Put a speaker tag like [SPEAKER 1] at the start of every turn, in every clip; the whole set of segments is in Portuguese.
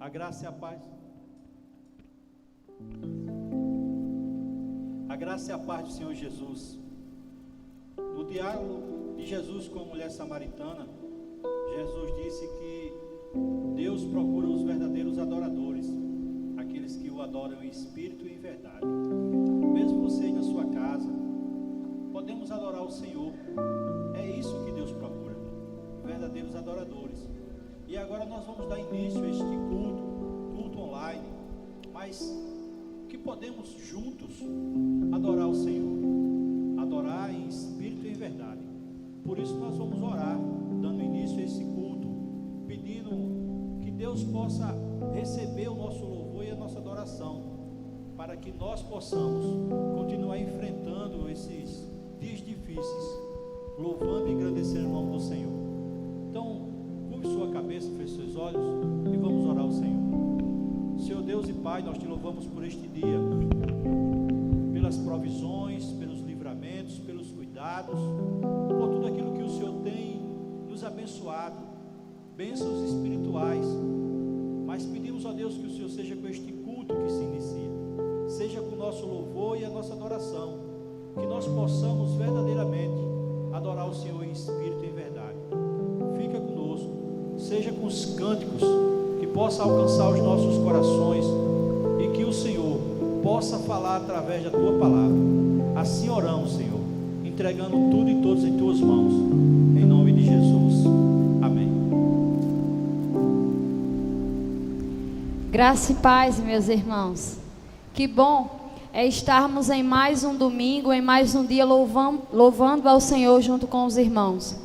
[SPEAKER 1] A graça e a paz. A graça e a paz do Senhor Jesus. No diálogo de Jesus com a mulher samaritana, Jesus disse que Deus procura os verdadeiros adoradores, aqueles que o adoram em espírito e em verdade. Mesmo você na sua casa, podemos adorar o Senhor. É isso que Deus procura, verdadeiros adoradores. E agora nós vamos dar início a este culto online, mas que podemos juntos adorar o Senhor, adorar em espírito e em verdade. Por isso nós vamos orar, dando início a esse culto, pedindo que Deus possa receber o nosso louvor e a nossa adoração, para que nós possamos continuar enfrentando esses dias difíceis, louvando e engrandecendo o nome do Senhor. Então, curve sua cabeça, feche seus olhos e vamos orar ao Senhor. Senhor Deus e Pai, nós te louvamos por este dia, pelas provisões, pelos livramentos, pelos cuidados, por tudo aquilo que o Senhor tem nos abençoado, bênçãos espirituais. Mas pedimos a Deus que o Senhor seja com este culto que se inicia, seja com o nosso louvor e a nossa adoração, que nós possamos verdadeiramente adorar o Senhor em espírito e em verdade. Fica conosco, seja com os cânticos, que possa alcançar os nossos corações e que o Senhor possa falar através da Tua palavra. Assim oramos, Senhor, entregando tudo e todos em Tuas mãos, em nome de Jesus, amém.
[SPEAKER 2] Graça e paz, meus irmãos. Que bom é estarmos em mais um domingo, em mais um dia louvando ao Senhor junto com os irmãos.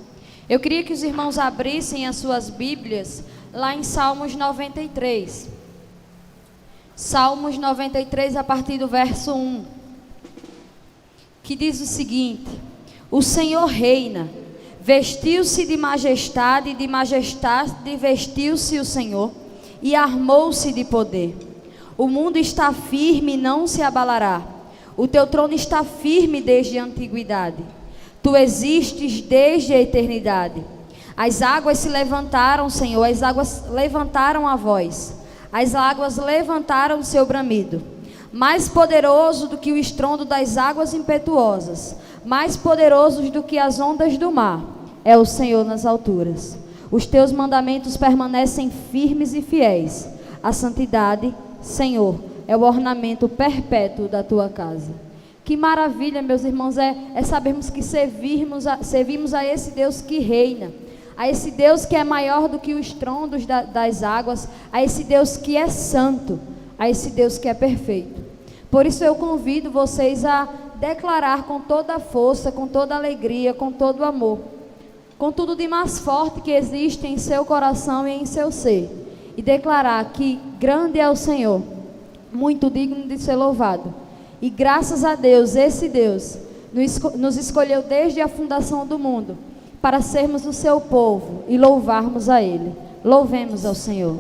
[SPEAKER 2] Eu queria que os irmãos abrissem as suas Bíblias lá em Salmos 93. Salmos 93, a partir do verso 1, que diz o seguinte: o Senhor reina, vestiu-se de majestade vestiu-se o Senhor, e armou-se de poder. O mundo está firme e não se abalará. O teu trono está firme desde a antiguidade. Tu existes desde a eternidade. As águas se levantaram, Senhor, as águas levantaram a voz. As águas levantaram o seu bramido. Mais poderoso do que o estrondo das águas impetuosas, mais poderosos do que as ondas do mar, é o Senhor nas alturas. Os teus mandamentos permanecem firmes e fiéis. A santidade, Senhor, é o ornamento perpétuo da tua casa. Que maravilha, meus irmãos, é sabermos que servimos a esse Deus que reina, a esse Deus que é maior do que os estrondos das águas, a esse Deus que é santo, a esse Deus que é perfeito. Por isso eu convido vocês a declarar com toda a força, com toda a alegria, com todo o amor, com tudo de mais forte que existe em seu coração e em seu ser, e declarar que grande é o Senhor, muito digno de ser louvado. E graças a Deus, esse Deus nos escolheu desde a fundação do mundo para sermos o seu povo e louvarmos a Ele. Louvemos ao Senhor.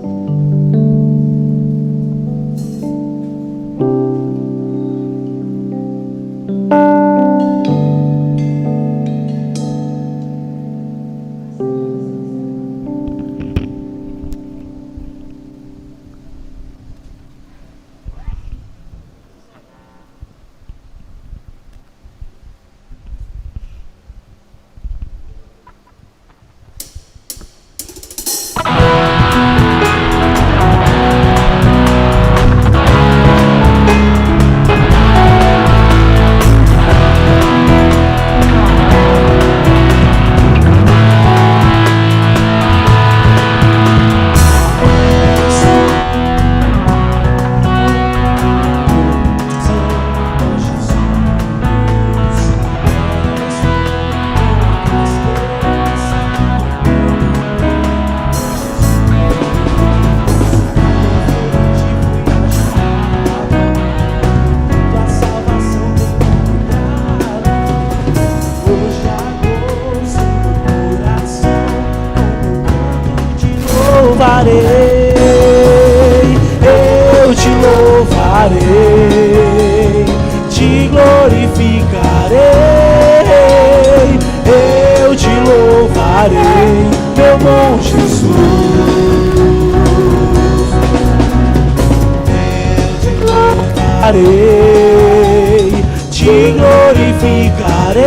[SPEAKER 3] te glorificarei,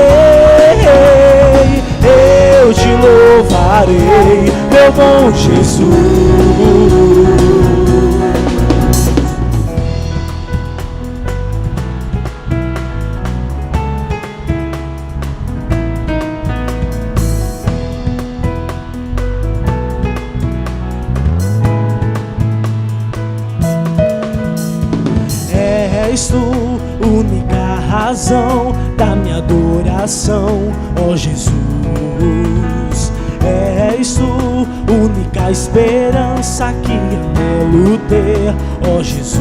[SPEAKER 3] eu te louvarei, meu bom Jesus. És tu, única razão da minha adoração, ó Jesus. És tu, única esperança que anelo ter, ó Jesus.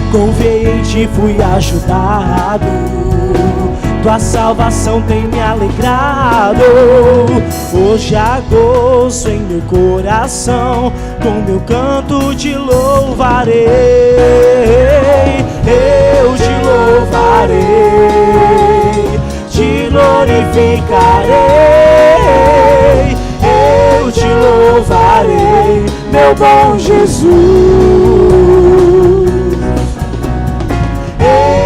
[SPEAKER 3] Confiei em ti, fui ajudado, tua salvação tem me alegrado. Hoje há gozo em meu coração, com meu canto te louvarei, eu te louvarei, te glorificarei, eu te louvarei, meu bom Jesus.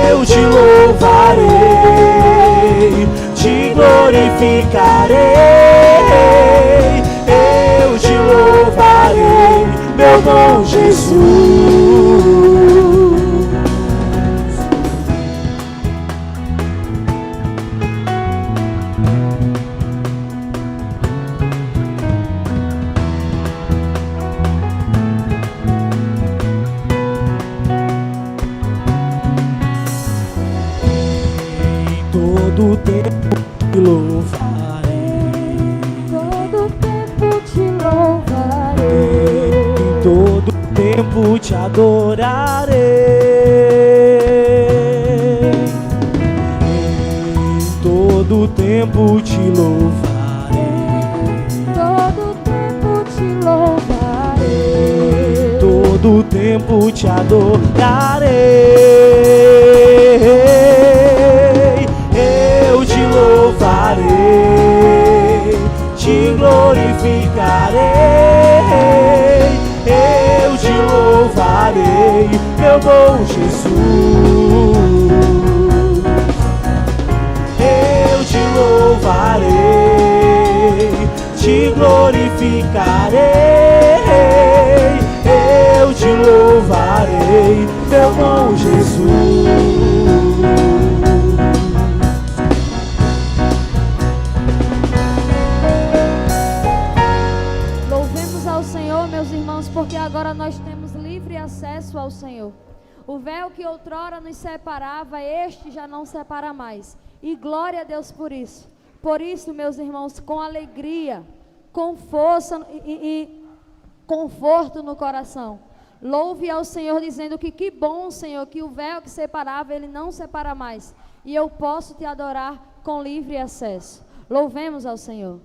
[SPEAKER 3] Eu te louvarei, te glorificarei, eu te louvarei, meu bom Jesus. Todo tempo te louvarei,
[SPEAKER 2] todo tempo te louvarei,
[SPEAKER 3] em todo tempo te adorarei, em todo tempo te louvarei,
[SPEAKER 2] todo tempo te louvarei,
[SPEAKER 3] em todo tempo te adorarei, eu te louvarei, te glorificarei, eu te louvarei, meu bom Jesus. Eu te louvarei, te glorificarei, eu te louvarei, meu bom Jesus.
[SPEAKER 2] Meus irmãos, porque agora nós temos livre acesso ao Senhor. O véu que outrora nos separava, este já não separa mais. E glória a Deus por isso. Por isso, meus irmãos, com alegria, com força e conforto no coração, louve ao Senhor dizendo que bom, Senhor, que o véu que separava, ele não separa mais. E eu posso te adorar com livre acesso. Louvemos ao Senhor.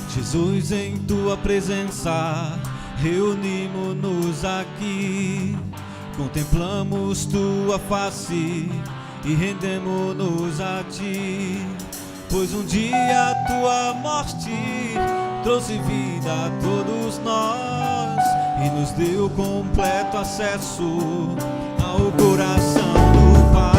[SPEAKER 4] Jesus, em tua presença, reunimos-nos aqui, contemplamos tua face e rendemos-nos a ti, pois um dia a tua morte trouxe vida a todos nós e nos deu completo acesso ao coração do Pai.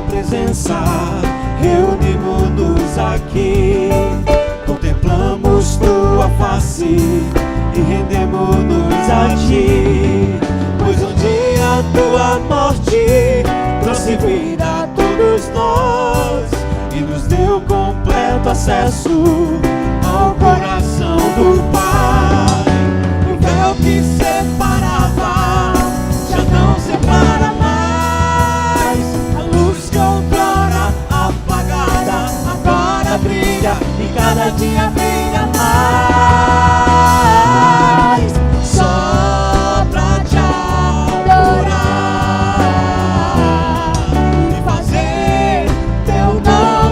[SPEAKER 4] Presença, reunimos-nos aqui, contemplamos tua face e rendemos-nos a ti, pois um dia a tua morte trouxe vida a todos nós e nos deu completo acesso ao coração do Pai. O véu que separava já não separa mais. Brilha e cada dia brilha mais, só pra te adorar e fazer teu nome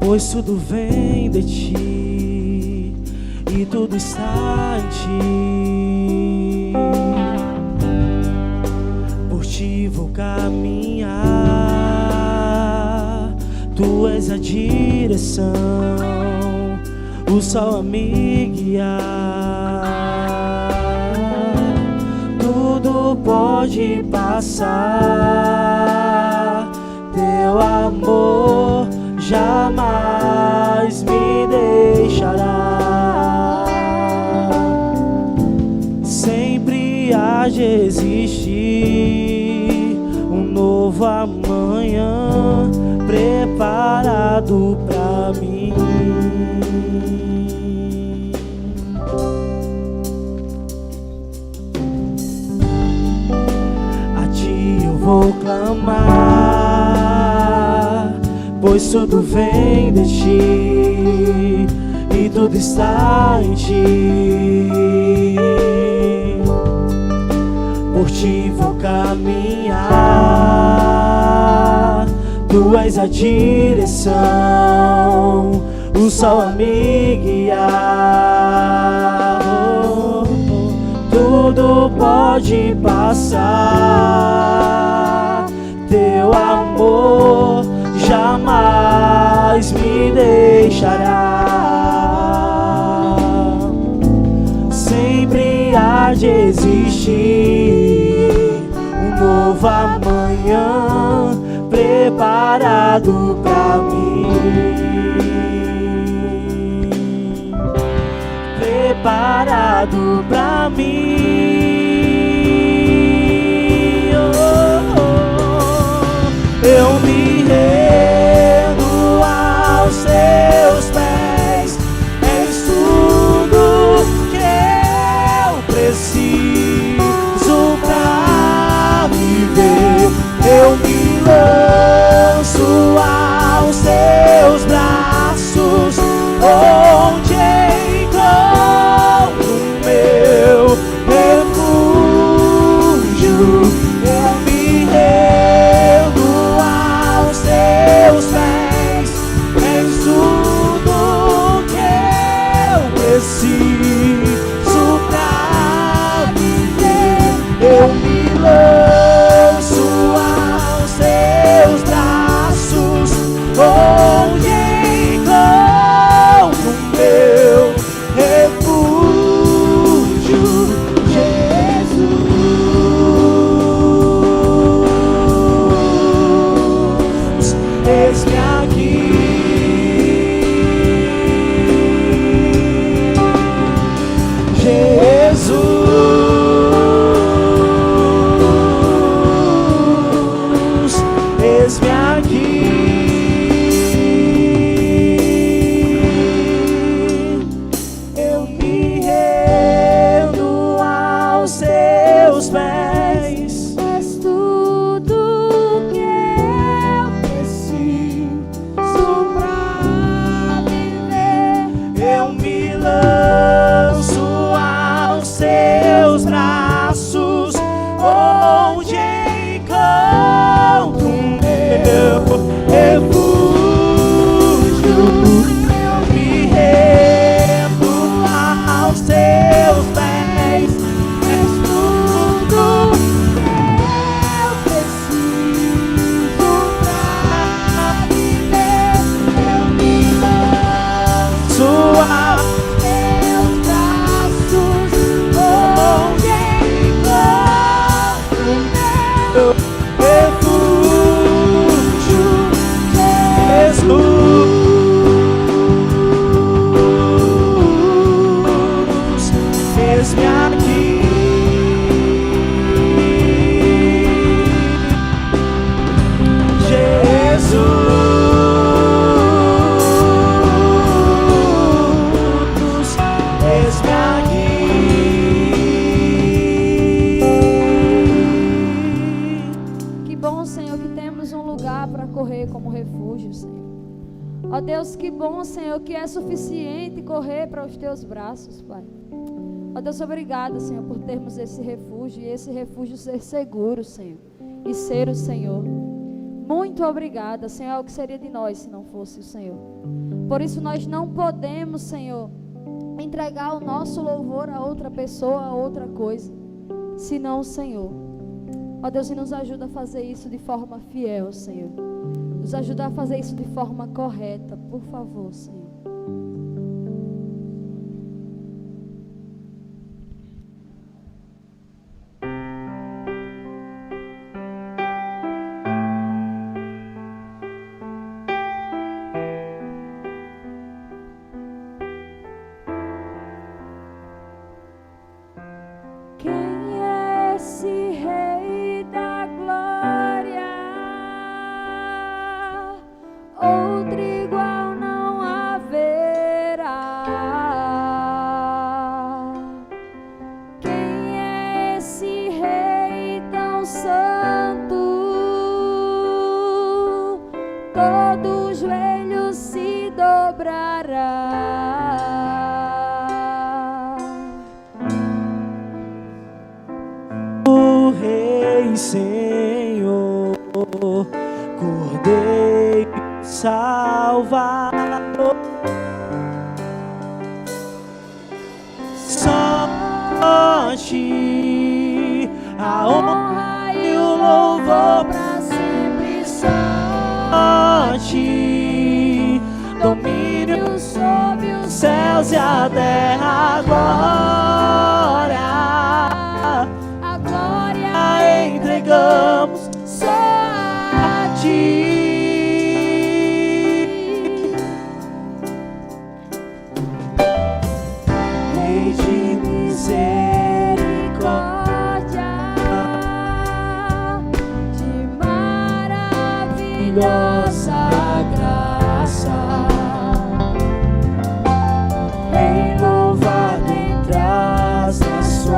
[SPEAKER 3] pois tudo vem de ti e tudo está em ti. Por ti vou caminhar, tu és a direção, o sol a me guiar. Tudo pode passar, teu amor jamais me deixará. Sempre há de existir um novo amanhã preparado pra mim. A ti eu vou clamar, pois tudo vem de ti e tudo está em ti. Por ti vou caminhar, tu és a direção, o sol a me guiar. Tudo pode passar, teu amor jamais me deixará. Sempre há de existir um novo amanhã preparado pra mim. Preparado pra mim. Eu me rendo aos teus pés, és tudo que eu preciso pra viver. Eu me lanço aos teus braços, onde encontro meu refúgio. Eu me rendo aos teus pés, és tudo que eu preciso pra viver. Eu me lanço aos teus braços, onde encontro meu refúgio, Jesus. Eis-me aqui, Jesus. Eis-me aqui. Eu me rendo aos teus pés,
[SPEAKER 2] És tudo que eu preciso pra viver.
[SPEAKER 3] eu me lanço aos teus braços, onde encontro meu refúgio. Eu me rendo aos teus pés, és tudo
[SPEAKER 2] Eu preciso pra viver. Eu me lanço
[SPEAKER 3] aos
[SPEAKER 2] teus braços, onde encontro meu
[SPEAKER 3] refúgio, Jesus. Eis-me aqui, Jesus. Eis-me aqui.
[SPEAKER 2] Que bom, Senhor, que temos um lugar para correr como refúgio, Senhor. Ó Deus, que bom, Senhor, que é suficiente correr para os teus braços, Pai. Ó Deus, obrigada, Senhor, por termos esse refúgio e esse refúgio ser seguro, Senhor, e ser o Senhor. Muito obrigada, Senhor. O que seria de nós se não fosse o Senhor? Por isso nós não podemos, Senhor, entregar o nosso louvor a outra pessoa, a outra coisa, senão o Senhor. Ó Deus, e nos ajuda a fazer isso de forma fiel, Senhor. Nos ajuda a fazer isso de forma correta, por favor, Senhor.
[SPEAKER 3] Senhor, Cordeiro Salvador, só a ti a honra e o louvor para sempre, só a ti domínio sobre os céus e a terra, a glória entregamos só a ti. Rei de misericórdia, de maravilhosa graça, Rei louvado entre as nações,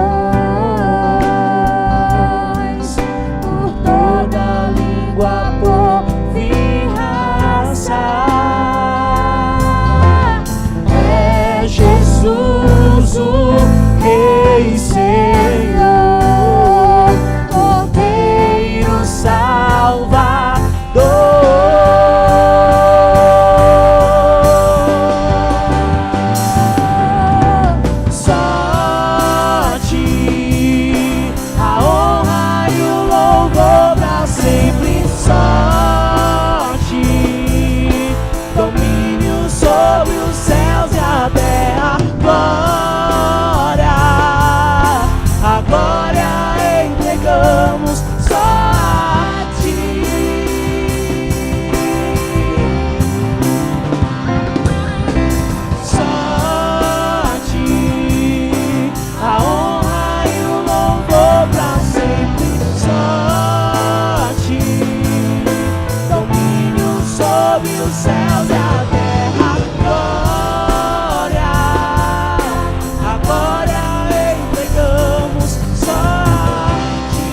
[SPEAKER 3] por toda língua, povo e raça. É Jesus o Rei Senhor, Cordeiro Salvador. Só a ti a honra e o louvor pra sempre, só a ti domínio sobre os céus e a terra, a glória entregamos só a ti. Só a ti a honra e o louvor pra sempre, só a ti domínio sobre os céus e a terra, a glória entregamos só a ti.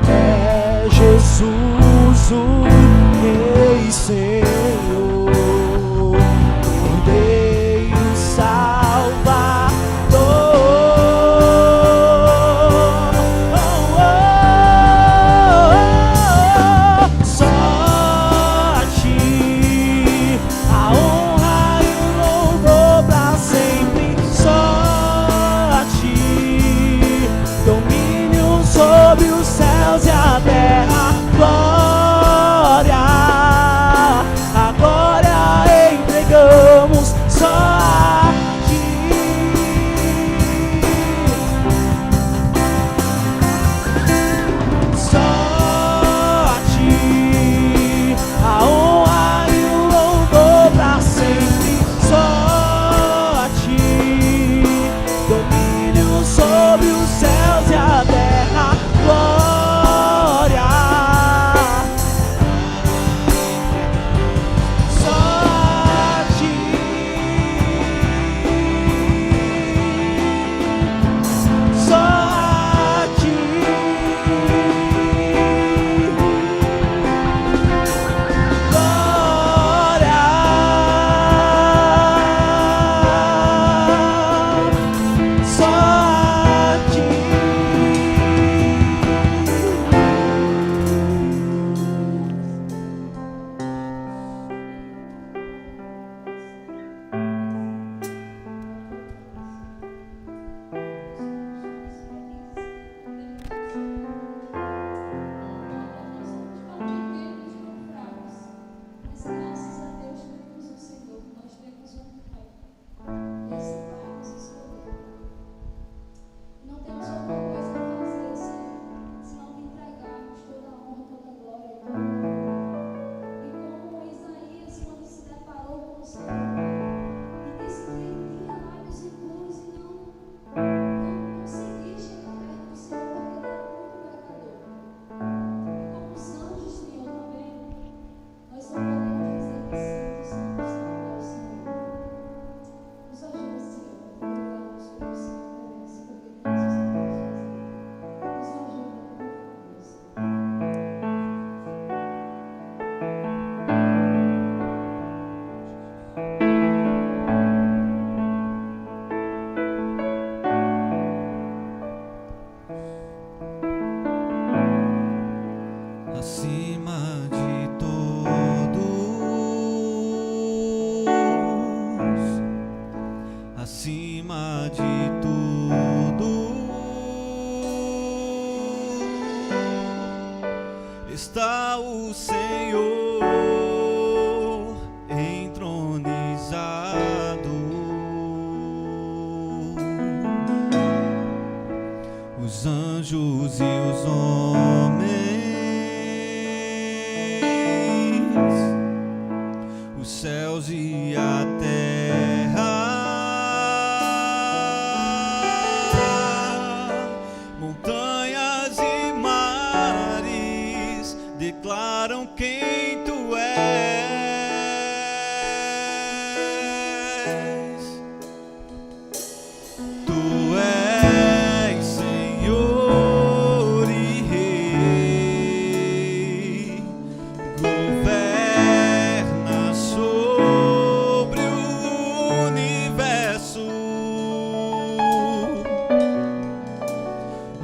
[SPEAKER 3] É Jesus o Rei Senhor, Cordeiro Salvador. Só a ti a honra e o louvor pra sempre, só a ti domínio sobre os céus e a terra, glória
[SPEAKER 4] acima de todos, acima de tudo, está o Senhor entronizado. Os anjos e os homens, os céus e a terra, montanhas e mares declaram quem tu és. Tu és Senhor e Rei, governa sobre o universo,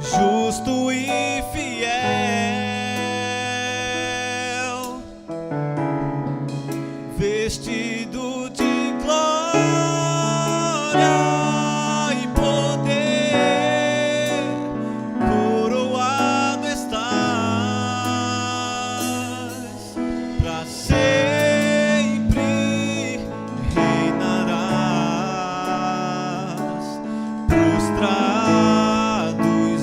[SPEAKER 4] justo e fiel, vestido de glória e poder, coroado estás, para sempre reinarás, prostrados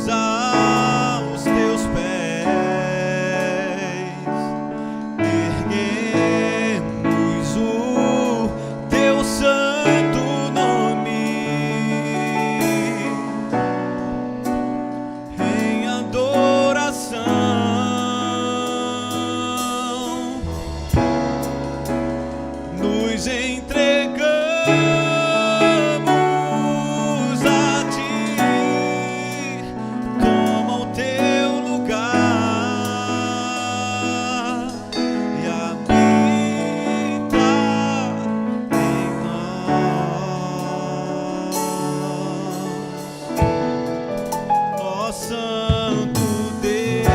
[SPEAKER 4] aos teus pés, erguemos o teu santo nome em adoração. Nos entregamos a ti, toma o teu lugar e habita em nós, ó Santo Deus.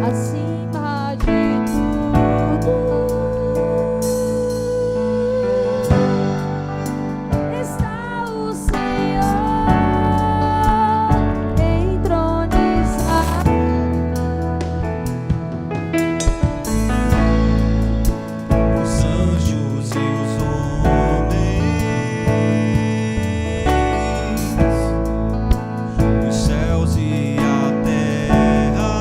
[SPEAKER 2] Acima de tudo está o Senhor entronizado.
[SPEAKER 4] Os anjos e os homens, os céus e a terra,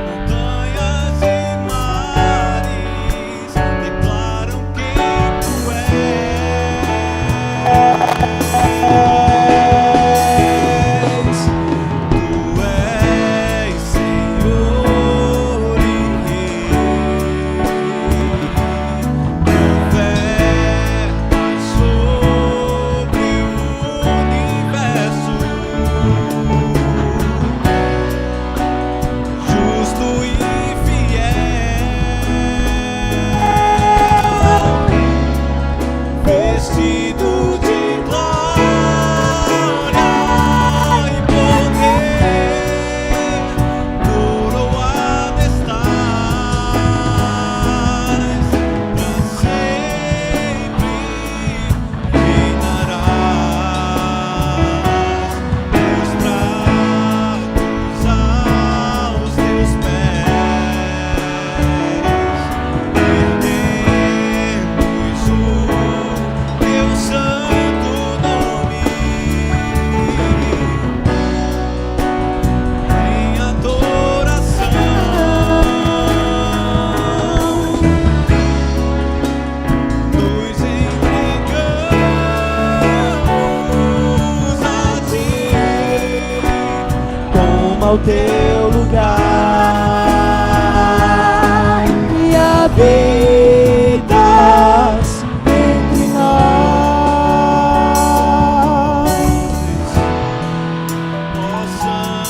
[SPEAKER 4] montanhas e mares declaram quem tu és. Tu és Senhor e Rei, governas sobre o universo, justo e fiel, vestido de glória e poder, coroado estás, para sempre reinarás, prostrados aos teus pés, erguemos o teu santo nome em adoração. Nos entregamos a ti,
[SPEAKER 3] Toma o teu lugar e habitas entre nós.
[SPEAKER 4] ó Santo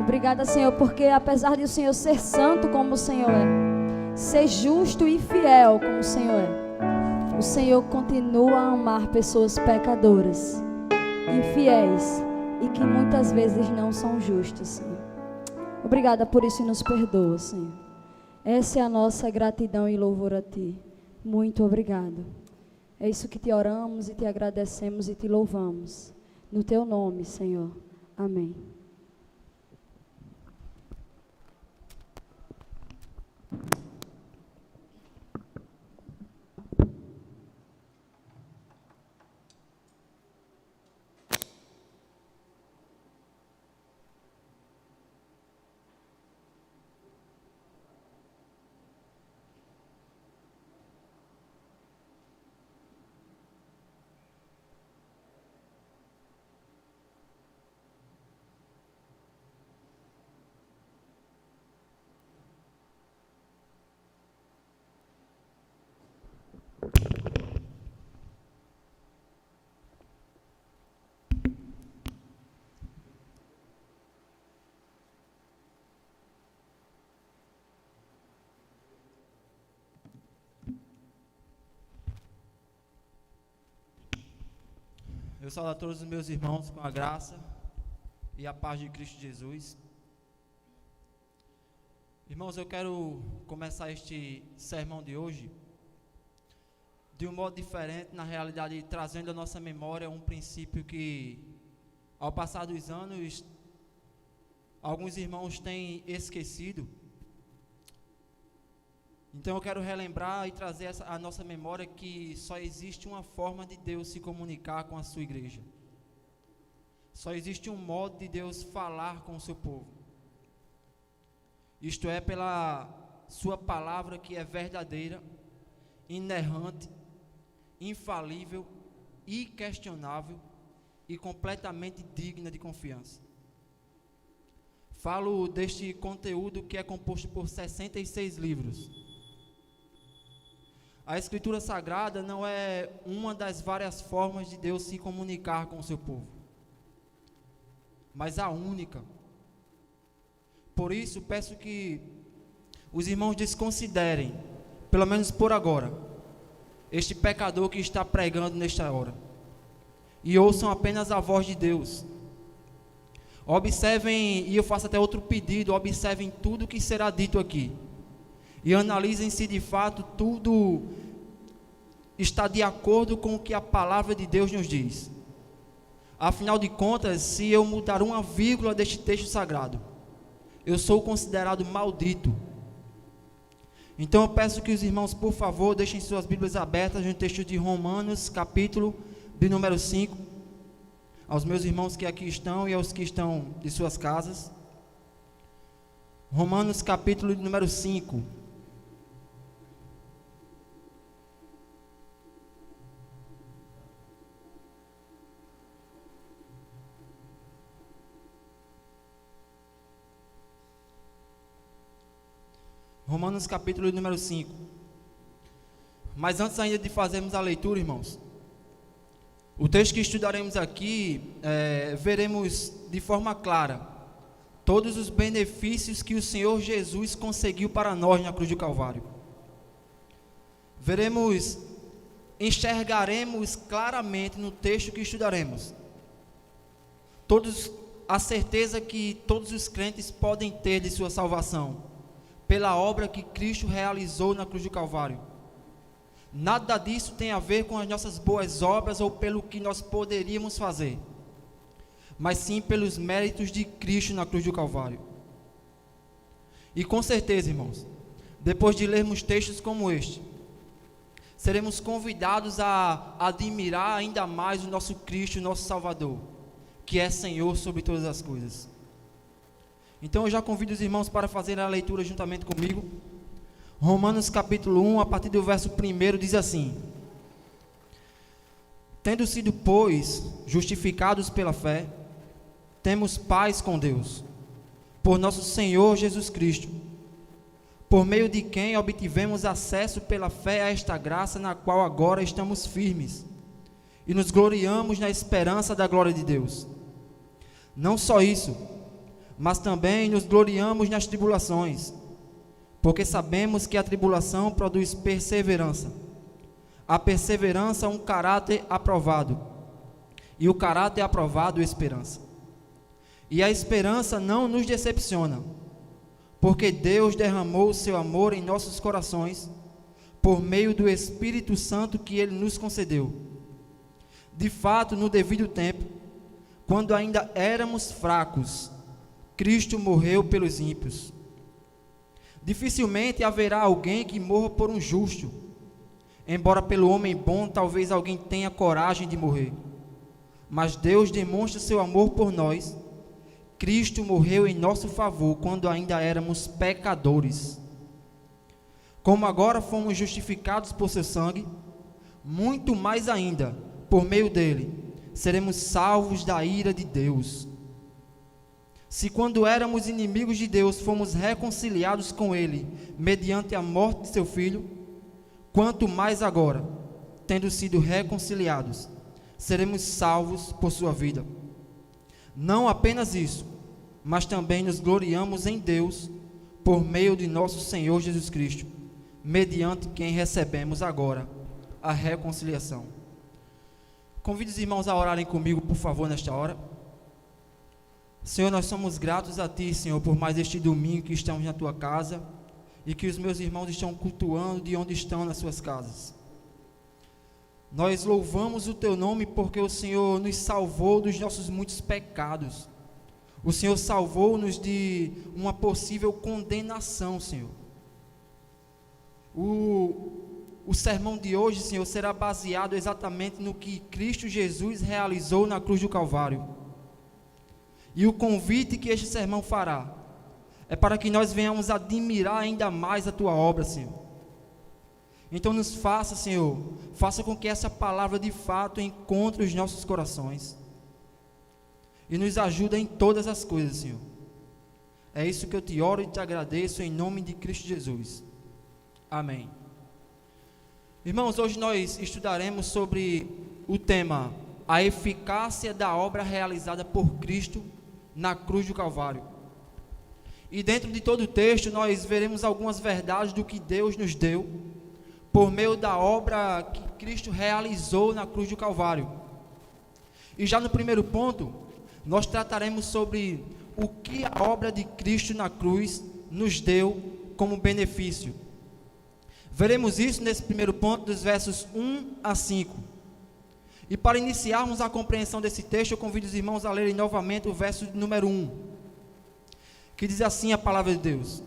[SPEAKER 2] Obrigada, Senhor, porque apesar de o Senhor ser santo como o Senhor é, ser justo e fiel como o Senhor é, o Senhor continua a amar pessoas pecadoras, infiéis e que muitas vezes não são justas, Senhor. Obrigada por isso e nos perdoa, Senhor. Essa é a nossa gratidão e louvor a Ti. Muito obrigado. É isso que Te oramos e Te agradecemos e Te louvamos. No Teu nome, Senhor. Amém.
[SPEAKER 5] Eu saúdo a todos os meus irmãos com a graça e a paz de Cristo Jesus. Irmãos, eu quero começar este sermão de hoje de um modo diferente, na realidade, trazendo à nossa memória um princípio que, ao passar dos anos, alguns irmãos têm esquecido. Então eu quero relembrar e trazer à nossa memória que só existe uma forma de Deus se comunicar com a sua igreja. Só existe um modo de Deus falar com o seu povo. Isto é, pela sua palavra que é verdadeira, inerrante, infalível, inquestionável e completamente digna de confiança. Falo deste conteúdo que é composto por 66 livros. A Escritura Sagrada não é uma das várias formas de Deus se comunicar com o seu povo, mas a única. Por isso, peço que os irmãos desconsiderem, pelo menos por agora, este pecador que está pregando nesta hora, e ouçam apenas a voz de Deus. Observem, e eu faço até outro pedido, observem tudo que será dito aqui, e analisem se de fato tudo está de acordo com o que a palavra de Deus nos diz. Afinal de contas, se eu mudar uma vírgula deste texto sagrado, eu sou considerado maldito. Então eu peço que os irmãos, por favor, deixem suas Bíblias abertas no texto de Romanos, capítulo de número 5, aos meus irmãos que aqui estão e aos que estão de suas casas. Romanos, capítulo de número 5. Romanos capítulo número 5. Mas antes ainda de fazermos a leitura, irmãos, o texto que estudaremos aqui, veremos de forma clara todos os benefícios que o Senhor Jesus conseguiu para nós na cruz do Calvário. Enxergaremos claramente no texto que estudaremos a certeza que todos os crentes podem ter de sua salvação, pela obra que Cristo realizou na cruz do Calvário. Nada disso tem a ver com as nossas boas obras ou pelo que nós poderíamos fazer, mas sim pelos méritos de Cristo na cruz do Calvário. E com certeza, irmãos, depois de lermos textos como este, seremos convidados a admirar ainda mais o nosso Cristo, o nosso Salvador, que é Senhor sobre todas as coisas. Então eu já convido os irmãos para fazer a leitura juntamente comigo. Romanos capítulo 1, a partir do verso 1, diz assim: Tendo sido, pois, justificados pela fé, temos paz com Deus, por nosso Senhor Jesus Cristo, por meio de quem obtivemos acesso pela fé a esta graça na qual agora estamos firmes, e nos gloriamos na esperança da glória de Deus. Não só isso, mas também nos gloriamos nas tribulações, porque sabemos que a tribulação produz perseverança. A perseverança, um caráter aprovado, e o caráter aprovado, esperança. E a esperança não nos decepciona, porque Deus derramou o seu amor em nossos corações, por meio do Espírito Santo que Ele nos concedeu. De fato, no devido tempo, quando ainda éramos fracos, Cristo morreu pelos ímpios. Dificilmente haverá alguém que morra por um justo, embora pelo homem bom talvez alguém tenha coragem de morrer. Mas Deus demonstra seu amor por nós. Cristo morreu em nosso favor quando ainda éramos pecadores. Como agora fomos justificados por seu sangue, muito mais ainda, por meio dele, seremos salvos da ira de Deus. Se quando éramos inimigos de Deus, fomos reconciliados com ele, mediante a morte de seu Filho, quanto mais agora, tendo sido reconciliados, seremos salvos por sua vida. Não apenas isso, mas também nos gloriamos em Deus, por meio de nosso Senhor Jesus Cristo, mediante quem recebemos agora a reconciliação. Convido os irmãos a orarem comigo, por favor, nesta hora. Senhor, nós somos gratos a Ti, Senhor, por mais este domingo que estamos na Tua casa e que os meus irmãos estão cultuando de onde estão nas suas casas. Nós louvamos o Teu nome porque o Senhor nos salvou dos nossos muitos pecados. O Senhor salvou-nos de uma possível condenação, Senhor. O sermão de hoje, Senhor, será baseado exatamente no que Cristo Jesus realizou na cruz do Calvário. E o convite que este sermão fará é para que nós venhamos admirar ainda mais a Tua obra, Senhor. Então nos faça, Senhor, faça com que essa palavra de fato encontre os nossos corações. E nos ajuda em todas as coisas, Senhor. É isso que eu te oro e te agradeço em nome de Cristo Jesus. Amém. Irmãos, hoje nós estudaremos sobre o tema a eficácia da obra realizada por Cristo na cruz do Calvário. E dentro de todo o texto nós veremos algumas verdades do que Deus nos deu por meio da obra que Cristo realizou na cruz do Calvário. E já no primeiro ponto, nós trataremos sobre o que a obra de Cristo na cruz nos deu como benefício. Veremos isso nesse primeiro ponto, dos versos 1 a 5. E para iniciarmos a compreensão desse texto, eu convido os irmãos a lerem novamente o verso número 1, que diz assim a palavra de Deus: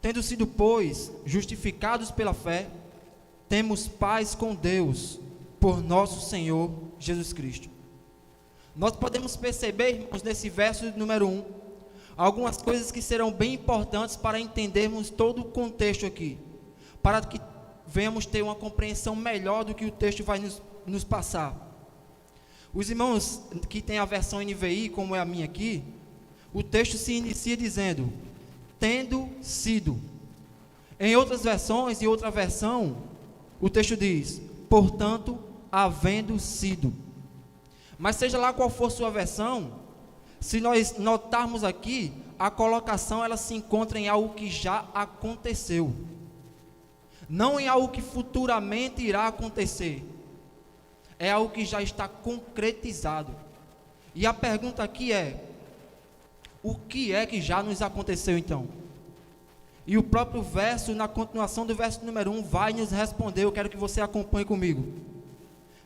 [SPEAKER 5] Tendo sido, pois, justificados pela fé, temos paz com Deus, por nosso Senhor Jesus Cristo. Nós podemos perceber, irmãos, nesse verso número 1, algumas coisas que serão bem importantes para entendermos todo o contexto aqui, para que venhamos ter uma compreensão melhor do que o texto vai nos passar. Os irmãos que têm a versão NVI, como é a minha aqui, o texto se inicia dizendo, tendo sido. Em outras versões e outra versão, o texto diz, portanto, havendo sido. Mas seja lá qual for sua versão, se nós notarmos aqui, a colocação ela se encontra em algo que já aconteceu, não em algo que futuramente irá acontecer. É algo que já está concretizado. E a pergunta aqui é, o que é que já nos aconteceu então? E o próprio verso, na continuação do verso número 1, vai nos responder. Eu quero que você acompanhe comigo.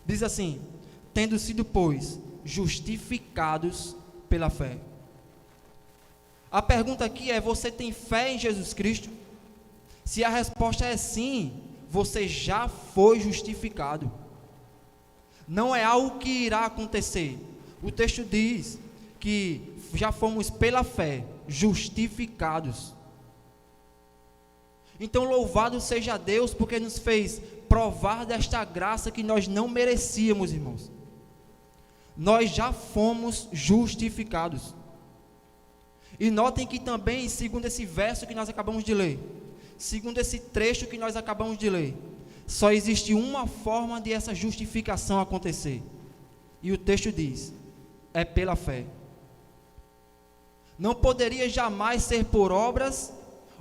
[SPEAKER 5] Diz assim, tendo sido, pois, justificados pela fé. A pergunta aqui é, você tem fé em Jesus Cristo? Se a resposta é sim, você já foi justificado. Não é algo que irá acontecer. O texto diz que já fomos pela fé justificados. Então louvado seja Deus, porque nos fez provar desta graça que nós não merecíamos, irmãos. Nós já fomos justificados. E notem que também, segundo esse verso que nós acabamos de ler, segundo esse trecho que nós acabamos de ler, só existe uma forma de essa justificação acontecer. E o texto diz, é pela fé. não poderia jamais ser por obras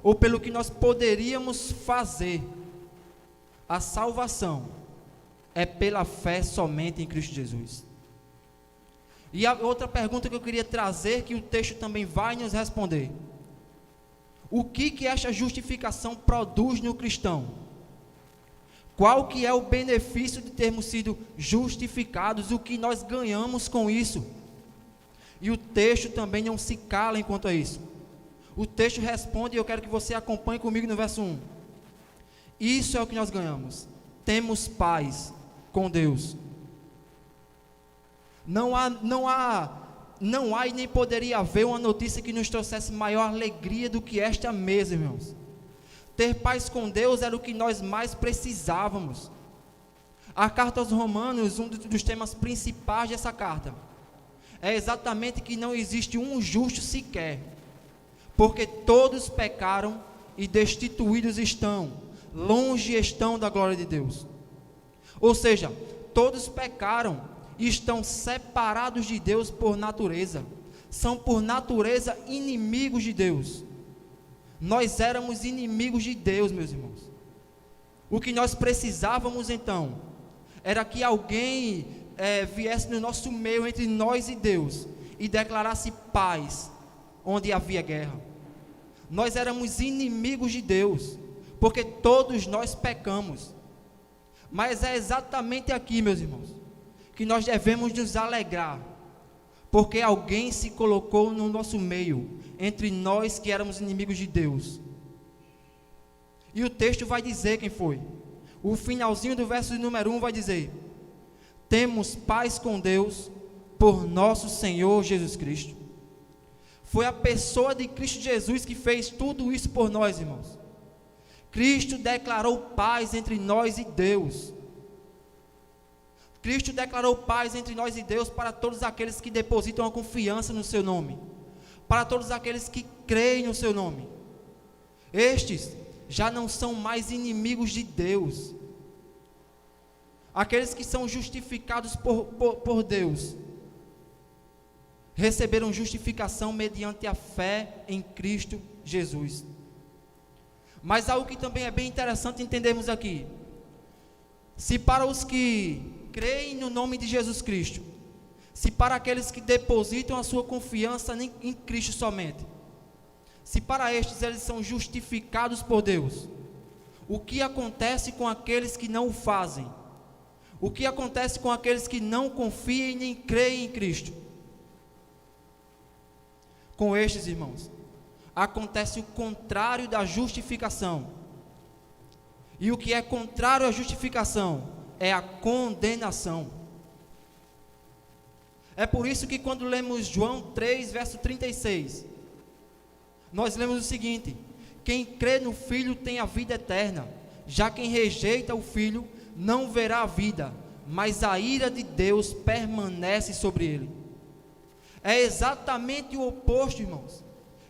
[SPEAKER 5] ou pelo que nós poderíamos fazer. A salvação é pela fé somente em Cristo Jesus. E a outra pergunta que eu queria trazer, que o texto também vai nos responder: o que esta justificação produz no cristão? Qual que é o benefício de termos sido justificados? O que nós ganhamos com isso? E o texto também não se cala enquanto a isso. O texto responde, e eu quero que você acompanhe comigo no verso 1. Isso é o que nós ganhamos. Temos paz com Deus. Não há e nem poderia haver uma notícia que nos trouxesse maior alegria do que esta mesma, irmãos. Ter paz com Deus era o que nós mais precisávamos. A carta aos Romanos, um dos temas principais dessa carta, é exatamente que não existe um justo sequer, porque todos pecaram e destituídos estão, longe estão da glória de Deus. Ou seja, todos pecaram e estão separados de Deus por natureza, são por natureza inimigos de Deus. Nós éramos inimigos de Deus, meus irmãos. O que nós precisávamos então, era que alguém viesse no nosso meio, entre nós e Deus, e declarasse paz, onde havia guerra. Nós éramos inimigos de Deus, porque todos nós pecamos. Mas é exatamente aqui, meus irmãos, que nós devemos nos alegrar, porque alguém se colocou no nosso meio, entre nós que éramos inimigos de Deus. E o texto vai dizer quem foi. O finalzinho do verso de número 1 vai dizer: temos paz com Deus por nosso Senhor Jesus Cristo. Foi a pessoa de Cristo Jesus que fez tudo isso por nós, irmãos. Cristo declarou paz entre nós e Deus. Cristo declarou paz entre nós e Deus para todos aqueles que depositam a confiança no seu nome, para todos aqueles que creem no seu nome. Estes já não são mais inimigos de Deus. Aqueles que são justificados por Deus receberam justificação mediante a fé em Cristo Jesus. Mas algo que também é bem interessante entendermos aqui: se para os que creem no nome de Jesus Cristo, se para aqueles que depositam a sua confiança em Cristo somente, se para estes eles são justificados por Deus, o que acontece com aqueles que não o fazem? O que acontece com aqueles que não confiam nem creem em Cristo? Com estes, irmãos, acontece o contrário da justificação. E o que é contrário à justificação é a condenação. É por isso que quando lemos João 3, verso 36, nós lemos o seguinte: quem crê no Filho tem a vida eterna, já quem rejeita o Filho não verá a vida, mas a ira de Deus permanece sobre ele. É exatamente o oposto, irmãos.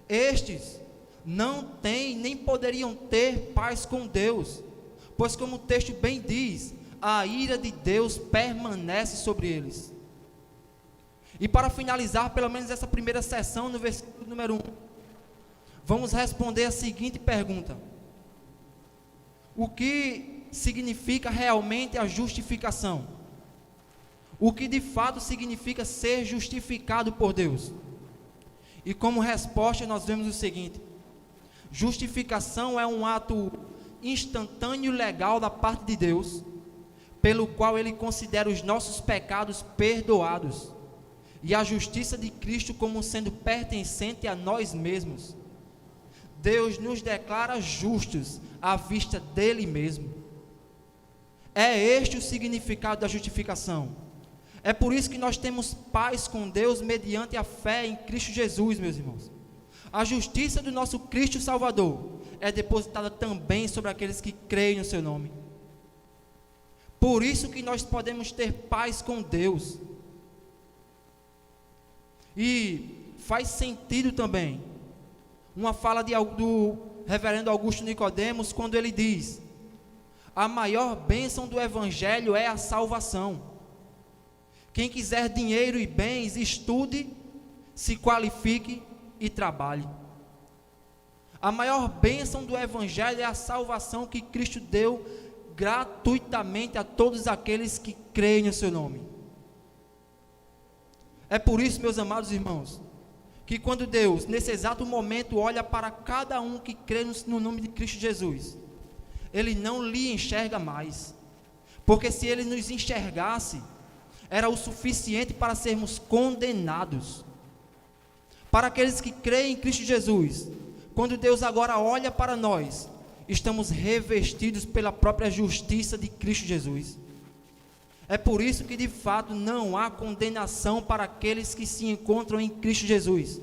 [SPEAKER 5] Estes não têm, nem poderiam ter paz com Deus, pois como o texto bem diz, a ira de Deus permanece sobre eles. E para finalizar, pelo menos essa primeira sessão, no versículo número 1, vamos responder a seguinte pergunta: o que significa realmente a justificação? O que de fato significa ser justificado por Deus? E como resposta nós vemos o seguinte: justificação é um ato instantâneo e legal da parte de Deus, pelo qual Ele considera os nossos pecados perdoados, e a justiça de Cristo como sendo pertencente a nós mesmos. Deus nos declara justos à vista dele mesmo. É este o significado da justificação. É por isso que nós temos paz com Deus mediante a fé em Cristo Jesus, meus irmãos. A justiça do nosso Cristo Salvador é depositada também sobre aqueles que creem no seu nome. Por isso que nós podemos ter paz com Deus. E faz sentido também uma fala do reverendo Augusto Nicodemos, quando ele diz: a maior bênção do Evangelho é a salvação. Quem quiser dinheiro e bens, estude, se qualifique e trabalhe. A maior bênção do Evangelho é a salvação que Cristo deu gratuitamente a todos aqueles que creem no seu nome. É por isso, meus amados irmãos, que quando Deus, nesse exato momento, olha para cada um que crê no nome de Cristo Jesus, Ele não lhe enxerga mais, porque se Ele nos enxergasse, era o suficiente para sermos condenados. Para aqueles que creem em Cristo Jesus, quando Deus agora olha para nós, estamos revestidos pela própria justiça de Cristo Jesus. É por isso que de fato não há condenação para aqueles que se encontram em Cristo Jesus.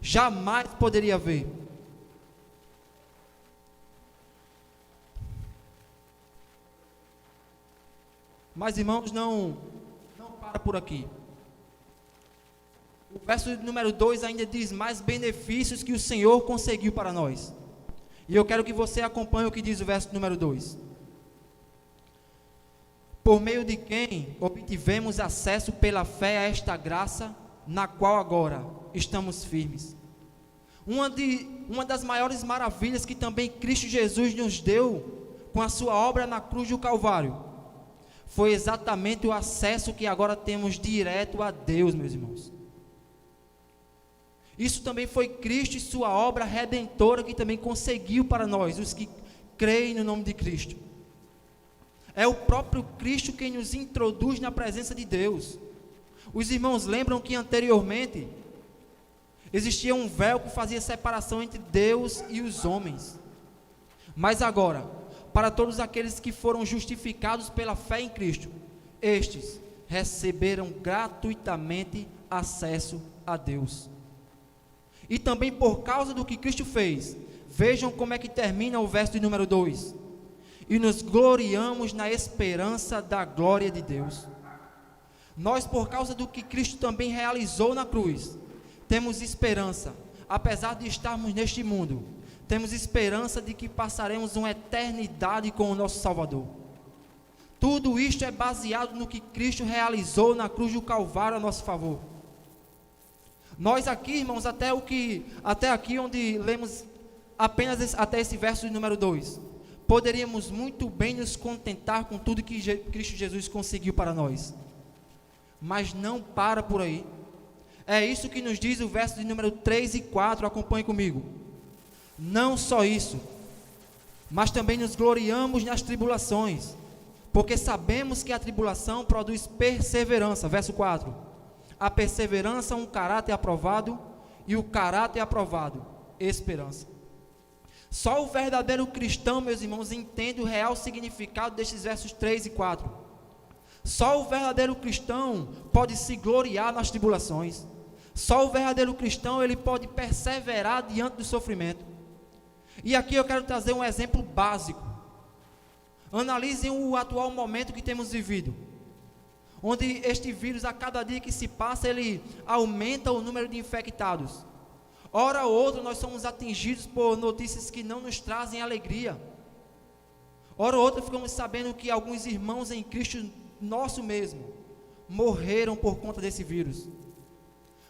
[SPEAKER 5] Jamais poderia haver. Mas irmãos, não para por aqui. O verso número 2 ainda diz mais benefícios que o Senhor conseguiu para nós. E eu quero que você acompanhe o que diz o verso número 2. Por meio de quem obtivemos acesso pela fé a esta graça, na qual agora estamos firmes. Uma das maiores maravilhas que também Cristo Jesus nos deu com a sua obra na cruz do Calvário, foi exatamente o acesso que agora temos direto a Deus, meus irmãos. Isso também foi Cristo e sua obra redentora que também conseguiu para nós, os que creem no nome de Cristo. É o próprio Cristo quem nos introduz na presença de Deus. Os irmãos lembram que anteriormente existia um véu que fazia separação entre Deus e os homens. Mas agora, para todos aqueles que foram justificados pela fé em Cristo, estes receberam gratuitamente acesso a Deus. E também por causa do que Cristo fez, vejam como é que termina o verso de número 2. E nos gloriamos na esperança da glória de Deus. Nós, por causa do que Cristo também realizou na cruz, temos esperança, apesar de estarmos neste mundo, temos esperança de que passaremos uma eternidade com o nosso Salvador. Tudo isto é baseado no que Cristo realizou na cruz do Calvário a nosso favor. Nós aqui, irmãos, até aqui onde lemos apenas até esse verso de número 2, poderíamos muito bem nos contentar com tudo que Cristo Jesus conseguiu para nós. Mas não para por aí. É isso que nos diz o verso de número 3 e 4, acompanhe comigo. Não só isso, mas também nos gloriamos nas tribulações, porque sabemos que a tribulação produz perseverança. Verso 4. A perseverança, um caráter aprovado, e o caráter aprovado, esperança. Só o verdadeiro cristão, meus irmãos, entende o real significado destes versos 3 e 4. Só o verdadeiro cristão pode se gloriar nas tribulações. Só o verdadeiro cristão, ele pode perseverar diante do sofrimento. E aqui eu quero trazer um exemplo básico. Analisem o atual momento que temos vivido, onde este vírus, a cada dia que se passa, ele aumenta o número de infectados. Hora ou outra nós somos atingidos por notícias que não nos trazem alegria. Hora ou outra ficamos sabendo que alguns irmãos em Cristo, nosso mesmo, morreram por conta desse vírus.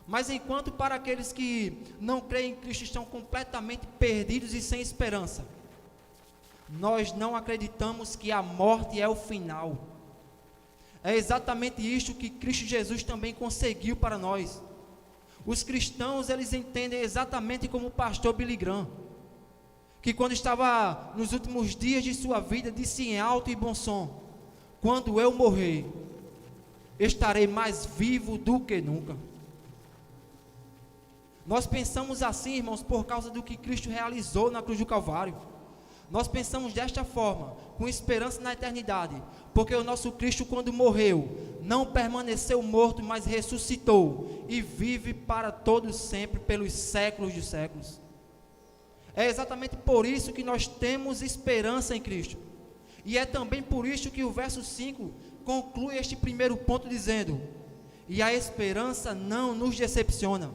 [SPEAKER 5] Mas enquanto para aqueles que não creem em Cristo estão completamente perdidos e sem esperança, nós não acreditamos que a morte é o final. É exatamente isto que Cristo Jesus também conseguiu para nós. Os cristãos, eles entendem exatamente como o pastor Billy Graham, que quando estava nos últimos dias de sua vida, disse em alto e bom som: quando eu morrer, estarei mais vivo do que nunca. Nós pensamos assim, irmãos, por causa do que Cristo realizou na cruz do Calvário. Nós pensamos desta forma, com esperança na eternidade, porque o nosso Cristo, quando morreu, não permaneceu morto, mas ressuscitou e vive para todos sempre, pelos séculos dos séculos. É exatamente por isso que nós temos esperança em Cristo. E é também por isso que o verso 5 conclui este primeiro ponto dizendo: e a esperança não nos decepciona,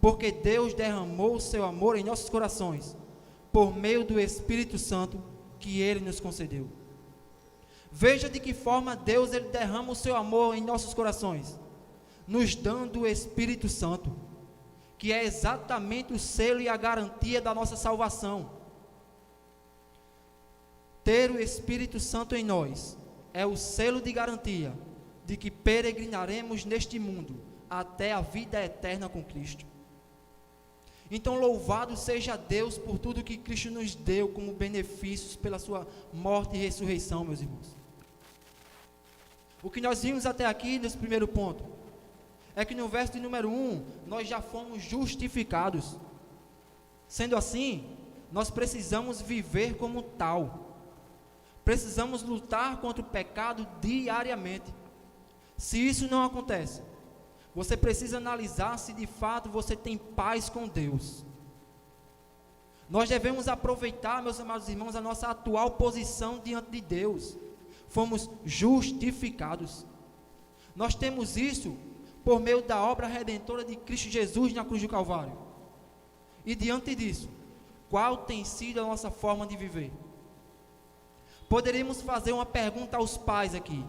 [SPEAKER 5] porque Deus derramou o seu amor em nossos corações, por meio do Espírito Santo que Ele nos concedeu. Veja de que forma Deus, Ele derrama o seu amor em nossos corações, nos dando o Espírito Santo, que é exatamente o selo e a garantia da nossa salvação. Ter o Espírito Santo em nós é o selo de garantia de que peregrinaremos neste mundo até a vida eterna com Cristo. Então, louvado seja Deus por tudo que Cristo nos deu como benefícios pela sua morte e ressurreição, meus irmãos. O que nós vimos até aqui nesse primeiro ponto é que no verso de número 1, nós já fomos justificados. Sendo assim, nós precisamos viver como tal. Precisamos lutar contra o pecado diariamente. Se isso não acontece, você precisa analisar se de fato você tem paz com Deus. Nós devemos aproveitar, meus amados irmãos, a nossa atual posição diante de Deus. Fomos justificados. Nós temos isso por meio da obra redentora de Cristo Jesus na cruz do Calvário. E diante disso, qual tem sido a nossa forma de viver? Poderíamos fazer uma pergunta aos pais aqui.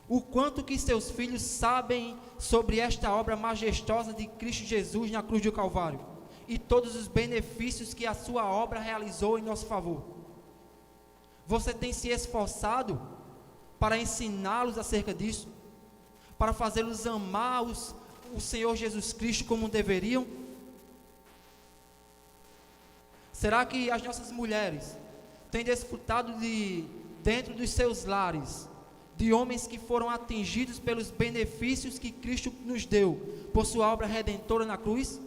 [SPEAKER 5] O quanto que seus filhos sabem sobre esta obra majestosa de Cristo Jesus na cruz do Calvário e todos os benefícios que a sua obra realizou em nosso favor? Você tem se esforçado para ensiná-los acerca disso? Para fazê-los amar o Senhor Jesus Cristo como deveriam? Será que as nossas mulheres têm desfrutado dentro dos seus lares, de homens que foram atingidos pelos benefícios que Cristo nos deu, por sua obra redentora na cruz?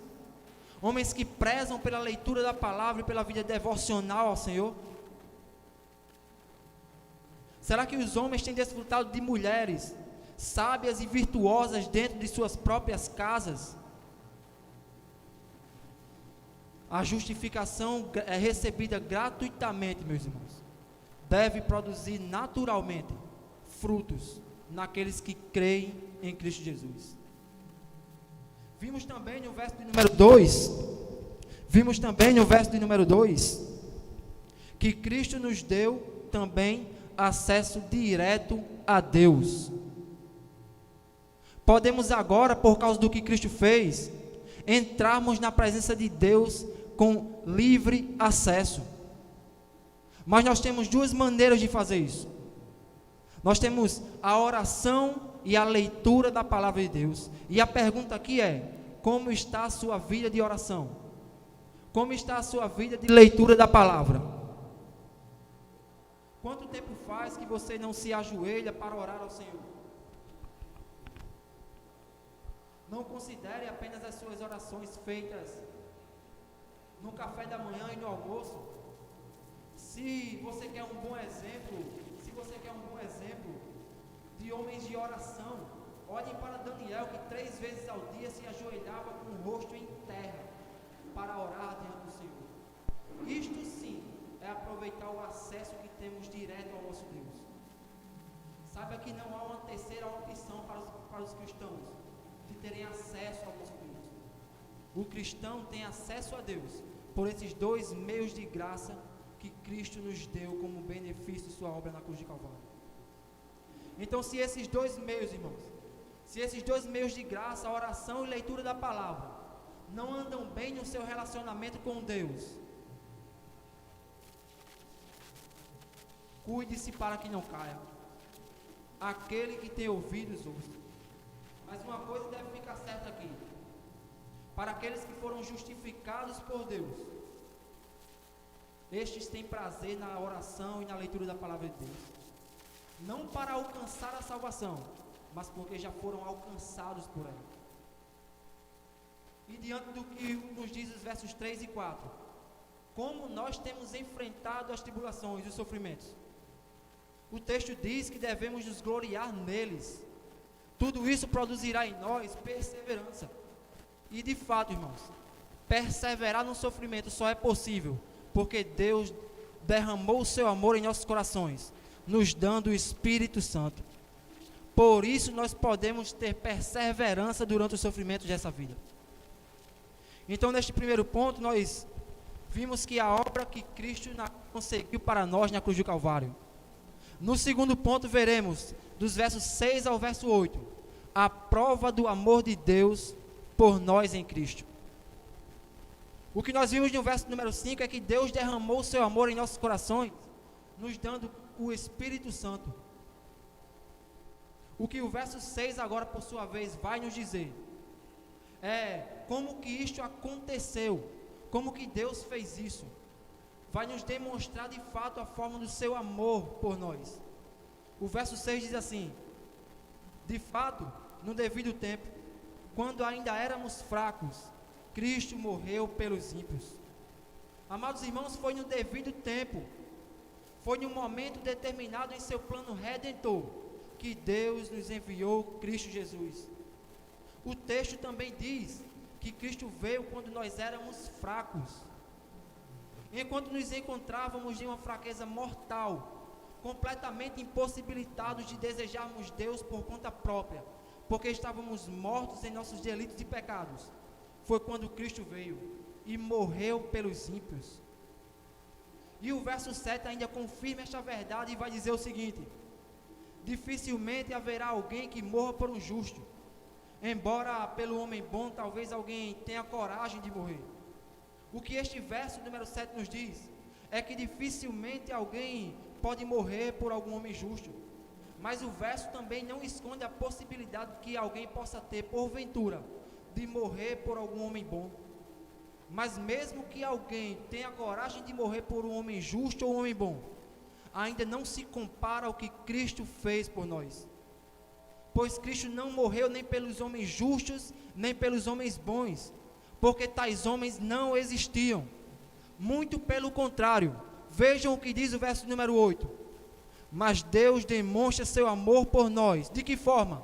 [SPEAKER 5] Homens que prezam pela leitura da palavra e pela vida devocional ao Senhor? Será que os homens têm desfrutado de mulheres sábias e virtuosas dentro de suas próprias casas? A justificação é recebida gratuitamente, meus irmãos. Deve produzir naturalmente frutos naqueles que creem em Cristo Jesus. Vimos também no verso de número 2, que Cristo nos deu também acesso direto a Deus. Podemos agora, por causa do que Cristo fez, entrarmos na presença de Deus com livre acesso. Mas nós temos duas maneiras de fazer isso. Nós temos a oração e a leitura da palavra de Deus. E a pergunta aqui é: como está a sua vida de oração? Como está a sua vida de leitura da palavra? Quanto tempo faz que você não se ajoelha para orar ao Senhor? Não considere apenas as suas orações feitas no café da manhã e no almoço. Se você quer um bom exemplo de homens de oração, olhem para Daniel, que 3 vezes ao dia se ajoelhava com o rosto em terra para orar diante do Senhor. Isto sim é aproveitar o acesso que temos direto ao nosso Deus. Saiba que não há uma terceira opção para os cristãos de terem acesso ao nosso Deus. O cristão tem acesso a Deus por esses 2 meios de graça que Cristo nos deu como benefício de sua obra na cruz de Calvário. Então, se esses 2 meios, irmãos, se esses 2 meios de graça, a oração e leitura da palavra, não andam bem no seu relacionamento com Deus, cuide-se para que não caia. Aquele que tem ouvidos, ouça. Mas uma coisa deve ficar certa aqui: para aqueles que foram justificados por Deus, estes têm prazer na oração e na leitura da palavra de Deus, não para alcançar a salvação, mas porque já foram alcançados por ela. E diante do que nos diz os versos 3 e 4, como nós temos enfrentado as tribulações e os sofrimentos? O texto diz que devemos nos gloriar neles. Tudo isso produzirá em nós perseverança. E de fato, irmãos, perseverar no sofrimento só é possível porque Deus derramou o seu amor em nossos corações, nos dando o Espírito Santo. Por isso nós podemos ter perseverança durante os sofrimentos dessa vida. Então, neste primeiro ponto, nós vimos que a obra que Cristo conseguiu para nós na cruz do Calvário. No segundo ponto, veremos, dos versos 6 ao verso 8, a prova do amor de Deus por nós em Cristo. O que nós vimos no verso número 5 é que Deus derramou o seu amor em nossos corações, nos dando o Espírito Santo. O que o verso 6 agora, por sua vez, vai nos dizer é como que isto aconteceu, como que Deus fez isso. Vai nos demonstrar de fato a forma do seu amor por nós. O verso 6 diz assim: de fato, no devido tempo, quando ainda éramos fracos, Cristo morreu pelos ímpios. Amados irmãos, foi no devido tempo, foi no momento determinado em seu plano redentor, que Deus nos enviou Cristo Jesus. O texto também diz que Cristo veio quando nós éramos fracos, enquanto nos encontrávamos em uma fraqueza mortal, completamente impossibilitados de desejarmos Deus por conta própria, porque estávamos mortos em nossos delitos e pecados. Foi quando Cristo veio e morreu pelos ímpios. E o verso 7 ainda confirma esta verdade e vai dizer o seguinte: dificilmente haverá alguém que morra por um justo, embora pelo homem bom talvez alguém tenha coragem de morrer. O que este verso número 7 nos diz é que dificilmente alguém pode morrer por algum homem justo, mas o verso também não esconde a possibilidade que alguém possa ter, porventura, de morrer por algum homem bom. Mas mesmo que alguém tenha coragem de morrer por um homem justo ou um homem bom, ainda não se compara ao que Cristo fez por nós. Pois Cristo não morreu nem pelos homens justos, nem pelos homens bons, porque tais homens não existiam. Muito pelo contrário, vejam o que diz o verso número 8. Mas Deus demonstra seu amor por nós. De que forma?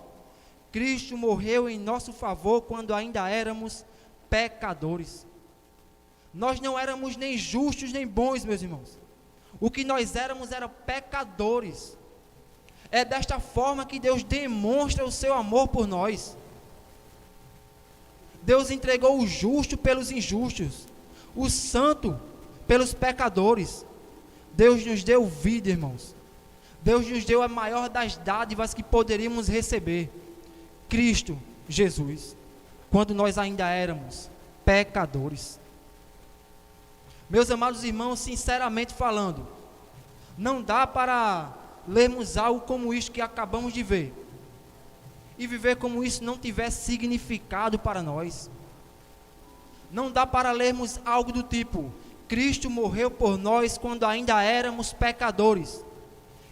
[SPEAKER 5] Cristo morreu em nosso favor quando ainda éramos pecadores. Nós não éramos nem justos nem bons, meus irmãos. O que nós éramos era pecadores. É desta forma que Deus demonstra o seu amor por nós. Deus entregou o justo pelos injustos, o santo pelos pecadores. Deus nos deu vida, irmãos. Deus nos deu a maior das dádivas que poderíamos receber, Cristo Jesus, quando nós ainda éramos pecadores. Meus amados irmãos, sinceramente falando, não dá para lermos algo como isso que acabamos de ver e viver como isso não tivesse significado para nós. Não dá para lermos algo do tipo: Cristo morreu por nós quando ainda éramos pecadores,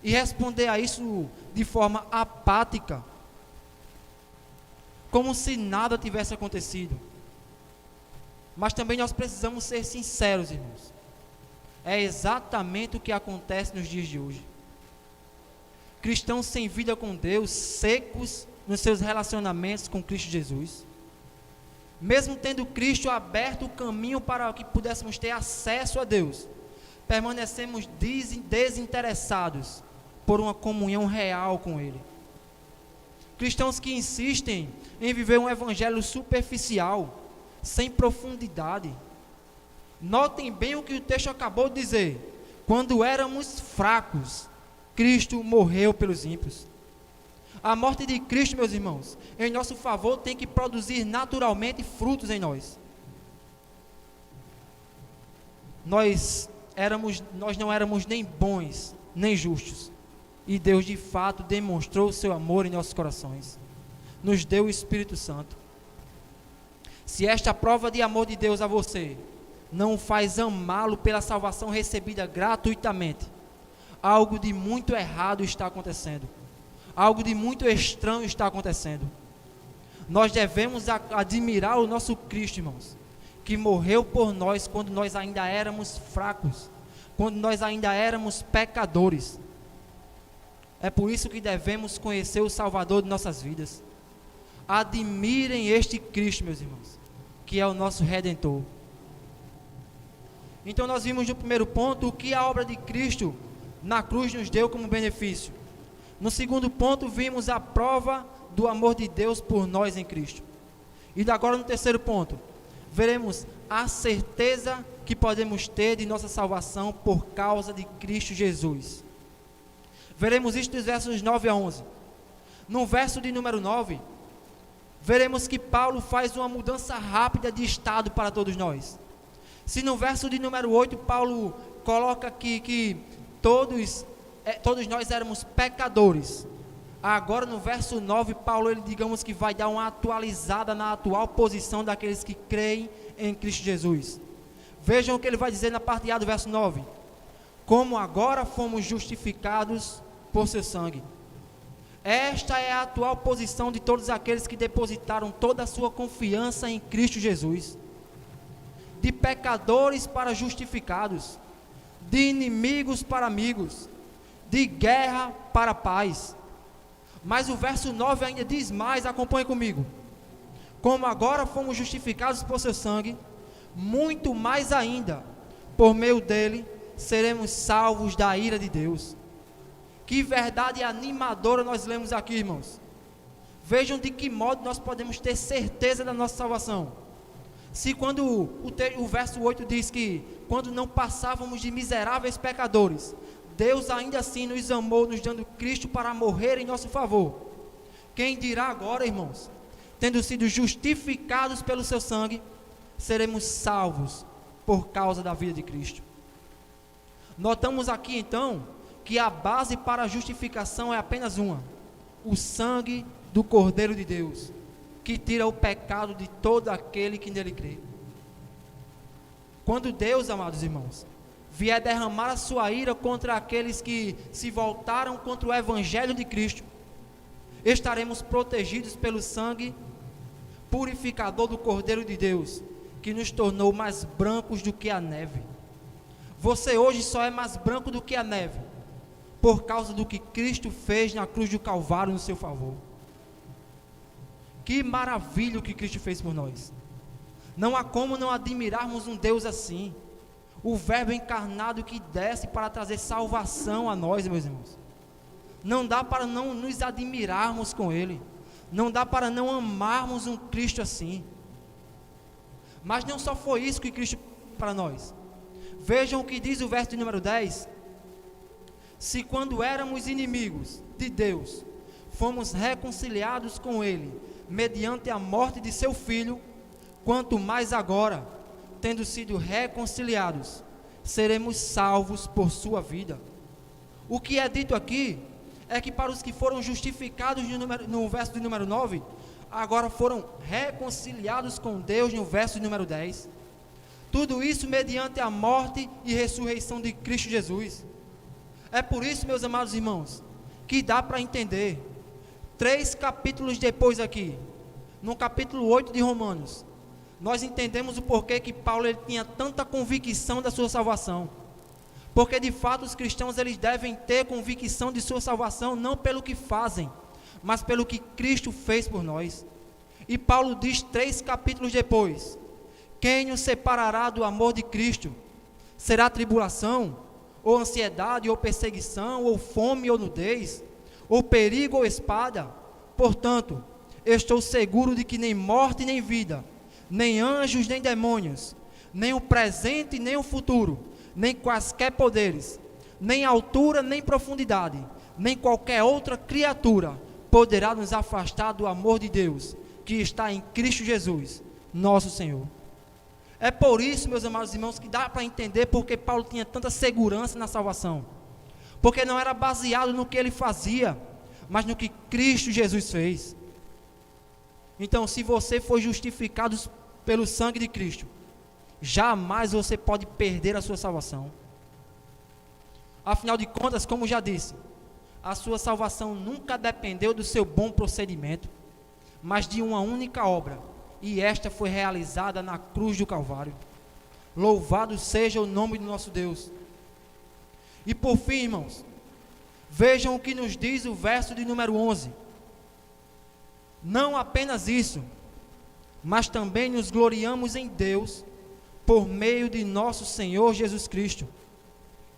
[SPEAKER 5] e responder a isso de forma apática, como se nada tivesse acontecido. Mas também nós precisamos ser sinceros, irmãos. É exatamente o que acontece nos dias de hoje. Cristãos sem vida com Deus, secos nos seus relacionamentos com Cristo Jesus. Mesmo tendo Cristo aberto o caminho para que pudéssemos ter acesso a Deus, permanecemos desinteressados por uma comunhão real com Ele. Cristãos que insistem em viver um evangelho superficial, sem profundidade. Notem bem o que o texto acabou de dizer: quando éramos fracos, Cristo morreu pelos ímpios. A morte de Cristo, meus irmãos, em nosso favor tem que produzir naturalmente frutos em nós. Nós não éramos nem bons, nem justos, e Deus de fato demonstrou o seu amor em nossos corações, nos deu o Espírito Santo. Se esta prova de amor de Deus a você não faz amá-lo pela salvação recebida gratuitamente, algo de muito errado está acontecendo, algo de muito estranho está acontecendo. Nós devemos admirar o nosso Cristo, irmãos, que morreu por nós quando nós ainda éramos fracos, quando nós ainda éramos pecadores. É por isso que devemos conhecer o Salvador de nossas vidas. Admirem este Cristo, meus irmãos, que é o nosso Redentor. Então nós vimos no primeiro ponto o que a obra de Cristo na cruz nos deu como benefício. No segundo ponto vimos a prova do amor de Deus por nós em Cristo. E agora no terceiro ponto, veremos a certeza que podemos ter de nossa salvação por causa de Cristo Jesus. Veremos isto dos versos 9 a 11. No verso de número 9, veremos que Paulo faz uma mudança rápida de estado para todos nós. Se no verso de número 8, Paulo coloca aqui que todos nós éramos pecadores, agora no verso 9, Paulo, ele digamos que vai dar uma atualizada na atual posição daqueles que creem em Cristo Jesus. Vejam o que ele vai dizer na parte A do verso 9: como agora fomos justificados por seu sangue. Esta é a atual posição de todos aqueles que depositaram toda a sua confiança em Cristo Jesus. De pecadores para justificados, de inimigos para amigos, de guerra para paz. Mas o verso 9 ainda diz mais, acompanhe comigo: como agora fomos justificados por seu sangue, muito mais ainda, por meio dele, seremos salvos da ira de Deus. Que verdade animadora nós lemos aqui, irmãos. Vejam de que modo nós podemos ter certeza da nossa salvação. Se quando o verso 8 diz que quando não passávamos de miseráveis pecadores, Deus ainda assim nos amou, nos dando Cristo para morrer em nosso favor. Quem dirá agora, irmãos, tendo sido justificados pelo seu sangue, seremos salvos por causa da vida de Cristo. Notamos aqui então que a base para a justificação é apenas uma: o sangue do Cordeiro de Deus, que tira o pecado de todo aquele que nele crê. Quando Deus, amados irmãos, vier derramar a sua ira contra aqueles que se voltaram contra o Evangelho de Cristo, estaremos protegidos pelo sangue purificador do Cordeiro de Deus, que nos tornou mais brancos do que a neve. Você hoje só é mais branco do que a neve, por causa do que Cristo fez na cruz do Calvário no seu favor. Que maravilha o que Cristo fez por nós. Não há como não admirarmos um Deus assim, o Verbo encarnado que desce para trazer salvação a nós, meus irmãos. Não dá para não nos admirarmos com Ele, não dá para não amarmos um Cristo assim. Mas não só foi isso que Cristo fez para nós. Vejam o que diz o verso de número 10: se quando éramos inimigos de Deus, fomos reconciliados com Ele, mediante a morte de seu Filho, quanto mais agora, tendo sido reconciliados, seremos salvos por sua vida. O que é dito aqui é que para os que foram justificados no verso de número 9, agora foram reconciliados com Deus no verso de número 10. Tudo isso mediante a morte e ressurreição de Cristo Jesus. É por isso, meus amados irmãos, que dá para entender, 3 capítulos depois aqui, no capítulo 8 de Romanos, nós entendemos o porquê que Paulo ele tinha tanta convicção da sua salvação. Porque de fato os cristãos eles devem ter convicção de sua salvação, não pelo que fazem, mas pelo que Cristo fez por nós. E Paulo diz 3 capítulos depois: quem nos separará do amor de Cristo? Será tribulação, ou ansiedade, ou perseguição, ou fome, ou nudez, ou perigo, ou espada? Portanto, estou seguro de que nem morte, nem vida, nem anjos, nem demônios, nem o presente, nem o futuro, nem quaisquer poderes, nem altura, nem profundidade, nem qualquer outra criatura poderá nos afastar do amor de Deus, que está em Cristo Jesus, nosso Senhor. É por isso, meus amados irmãos, que dá para entender porque Paulo tinha tanta segurança na salvação. Porque não era baseado no que ele fazia, mas no que Cristo Jesus fez. Então, se você for justificado pelo sangue de Cristo, jamais você pode perder a sua salvação. Afinal de contas, como já disse, a sua salvação nunca dependeu do seu bom procedimento, mas de uma única obra, e esta foi realizada na cruz do Calvário. Louvado seja o nome do nosso Deus. E por fim, irmãos, vejam o que nos diz o verso de número 11. Não apenas isso, mas também nos gloriamos em Deus, por meio de nosso Senhor Jesus Cristo,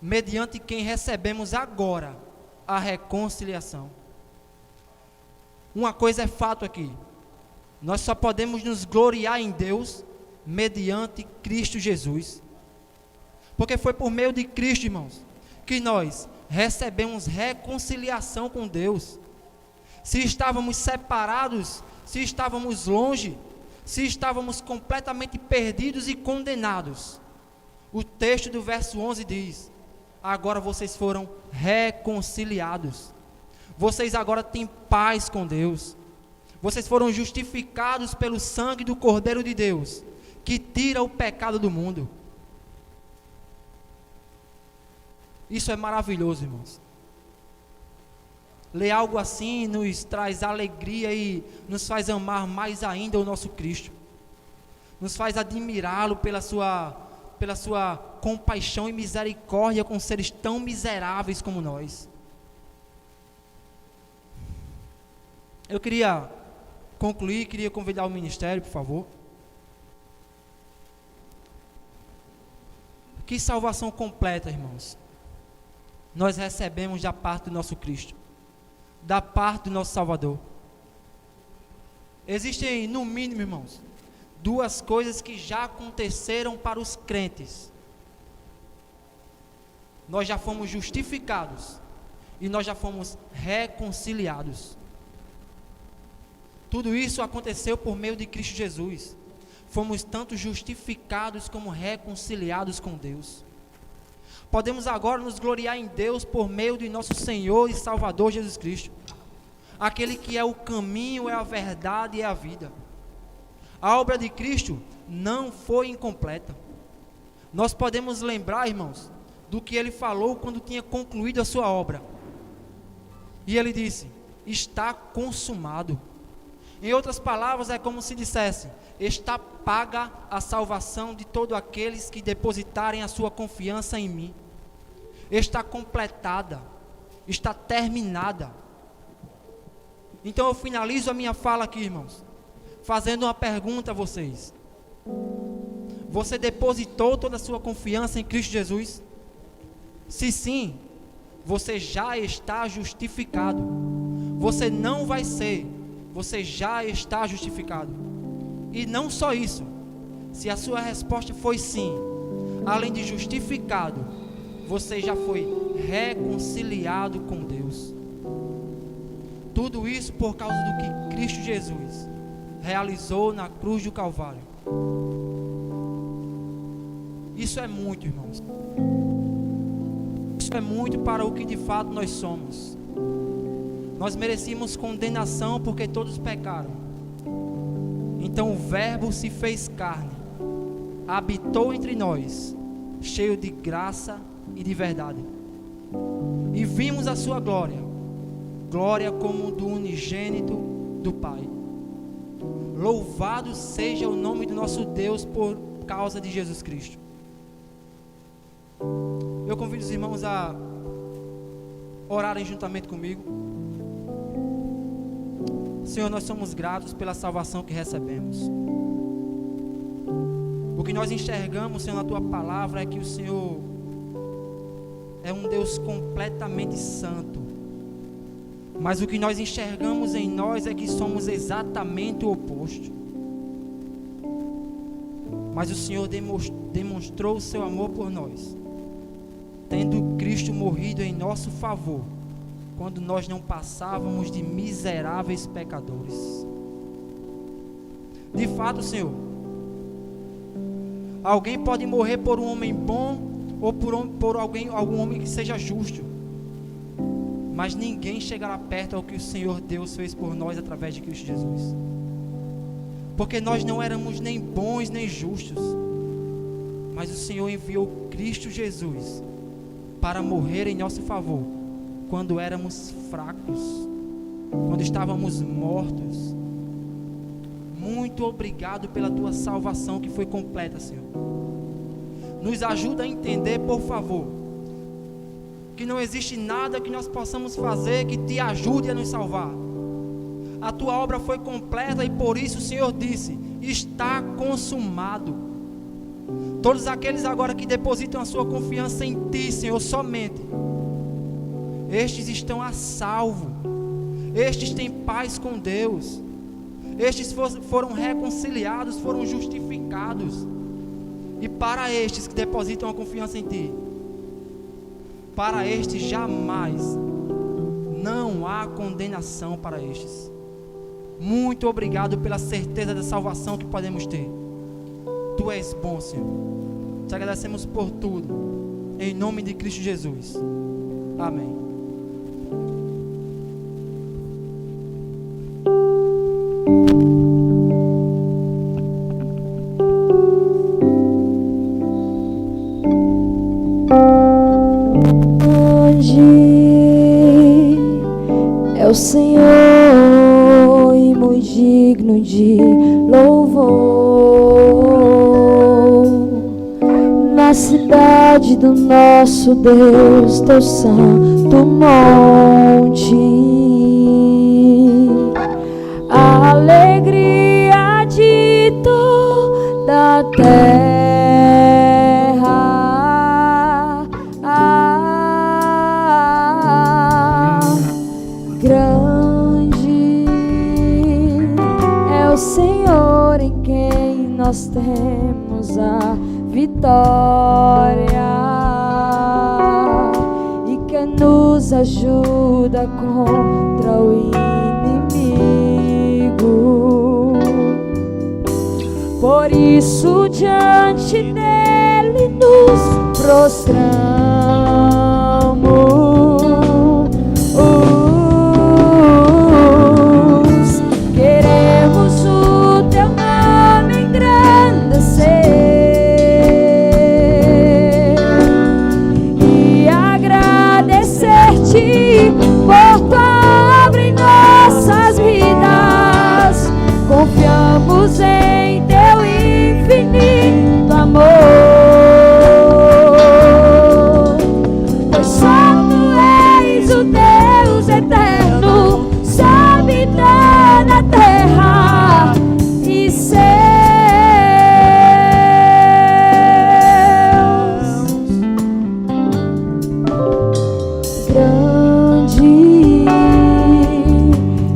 [SPEAKER 5] mediante quem recebemos agora a reconciliação. Uma coisa é fato aqui: nós só podemos nos gloriar em Deus mediante Cristo Jesus. Porque foi por meio de Cristo, irmãos, que nós recebemos reconciliação com Deus. Se estávamos separados, se estávamos longe, se estávamos completamente perdidos e condenados, O texto do verso 11 diz: agora vocês foram reconciliados. Vocês agora têm paz com Deus. Vocês foram justificados pelo sangue do Cordeiro de Deus, que tira o pecado do mundo. Isso é maravilhoso, irmãos. Ler algo assim nos traz alegria e nos faz amar mais ainda o nosso Cristo. Nos faz admirá-lo pela sua compaixão e misericórdia com seres tão miseráveis como nós. Eu queria concluir, queria convidar o ministério, por favor. Que salvação completa, irmãos, nós recebemos da parte do nosso Cristo, da parte do nosso Salvador. Existem, no mínimo, irmãos, duas coisas que já aconteceram para os crentes. Nós já fomos justificados e nós já fomos reconciliados. Tudo isso aconteceu por meio de Cristo Jesus. Fomos tanto justificados como reconciliados com Deus. Podemos agora nos gloriar em Deus por meio de nosso Senhor e Salvador Jesus Cristo, aquele que é o caminho, é a verdade e é a vida. A obra de Cristo não foi incompleta. Nós podemos lembrar, irmãos, do que ele falou quando tinha concluído a sua obra. E ele disse: está consumado. Em outras palavras, é como se dissesse: está paga a salvação de todos aqueles que depositarem a sua confiança em mim. Está completada, está terminada. Então eu finalizo a minha fala aqui, irmãos, fazendo uma pergunta a vocês. Você depositou toda a sua confiança em Cristo Jesus? Se sim, você já está justificado. Você não vai ser, você já está justificado. E não só isso, se a sua resposta foi sim, além de justificado, você já foi reconciliado com Deus. Tudo isso por causa do que Cristo Jesus realizou na cruz do Calvário. Isso é muito, irmãos. Isso é muito para o que de fato nós somos. Nós merecíamos condenação porque todos pecaram. Então o Verbo se fez carne, habitou entre nós, cheio de graça e de verdade. E vimos a sua glória, glória como do unigênito do Pai. Louvado seja o nome do nosso Deus por causa de Jesus Cristo. Eu convido os irmãos a orarem juntamente comigo. Senhor, nós somos gratos pela salvação que recebemos. O que nós enxergamos, Senhor, na Tua palavra é que o Senhor é um Deus completamente santo. Mas o que nós enxergamos em nós é que somos exatamente o oposto. Mas o Senhor demonstrou o seu amor por nós, tendo Cristo morrido em nosso favor, quando nós não passávamos de miseráveis pecadores. De fato, Senhor, alguém pode morrer por um homem bom ou por algum homem que seja justo, mas ninguém chegará perto ao que o Senhor Deus fez por nós através de Cristo Jesus. Porque nós não éramos nem bons nem justos, mas o Senhor enviou Cristo Jesus para morrer em nosso favor, quando éramos fracos, quando estávamos mortos. Muito obrigado pela Tua salvação que foi completa, Senhor. Nos ajuda a entender, por favor, que não existe nada que nós possamos fazer que Te ajude a nos salvar. A Tua obra foi completa e por isso o Senhor disse: está consumado. Todos aqueles agora que depositam a sua confiança em Ti, Senhor, somente, estes estão a salvo. Estes têm paz com Deus. Estes foram reconciliados, foram justificados. E para estes que depositam a confiança em Ti, para estes jamais não há condenação para estes. Muito obrigado pela certeza da salvação que podemos ter. Tu és bom, Senhor. Te agradecemos por tudo. Em nome de Cristo Jesus. Amém.
[SPEAKER 2] É o Senhor e muito digno de louvor, na cidade do nosso Deus, teu santo monte, a alegria de toda a terra. Grande é o Senhor em quem nós temos a vitória e que nos ajuda contra o inimigo. Por isso diante dele nos prostramos. Por tua obra em nossas vidas, confiamos em teu infinito amor, pois só tu és o Deus eterno, sabe toda a terra e céus.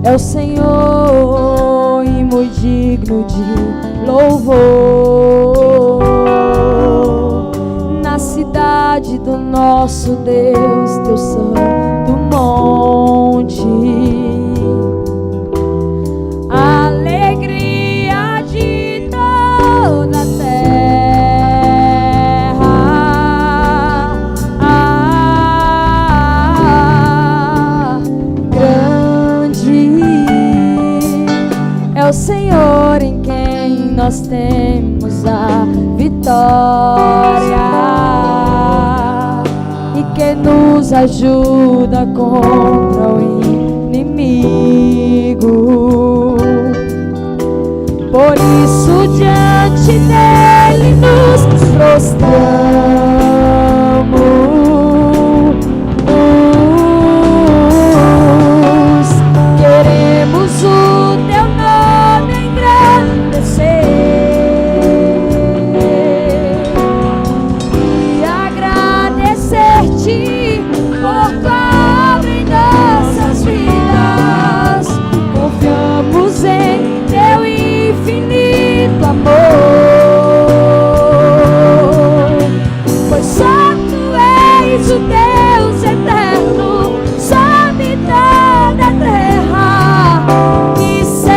[SPEAKER 2] É o Senhor e muito digno de louvor, na cidade do nosso Deus, teu santo monte, a alegria de toda a é o Senhor em quem nós temos a vitória e que nos ajuda contra o inimigo. Por isso diante dele nos prostramos. Queremos o teu nome engrandecer e agradecer-te por tua obra em nossas vidas. Confiamos em teu infinito amor, pois só tu és o Deus eterno, sabe toda a terra e céus.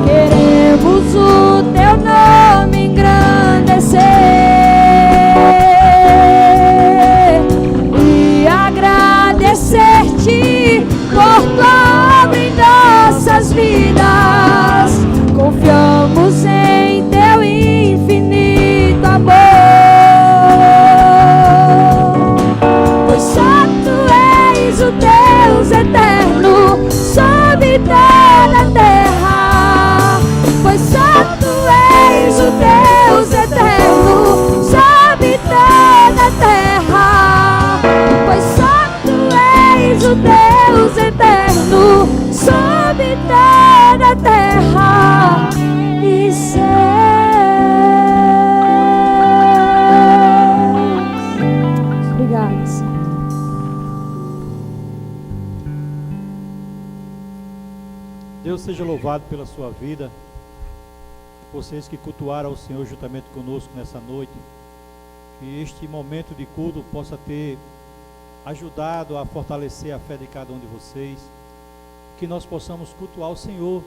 [SPEAKER 2] Queremos o teu nome engrandecer e agradecer-te por tua obra em nossas vidas. Confiamos em teu infinito amor, pois só tu és o Deus eterno, sob toda a terra. Pois só tu és o Deus eterno, sob toda a terra. Pois só tu és o Deus eterno, sob toda a terra e céus. Obrigada, Senhor.
[SPEAKER 1] Deus seja louvado pela sua vida. Vocês que cultuaram o Senhor juntamente conosco nessa noite, que este momento de culto possa ter ajudado a fortalecer a fé de cada um de vocês, que nós possamos cultuar o Senhor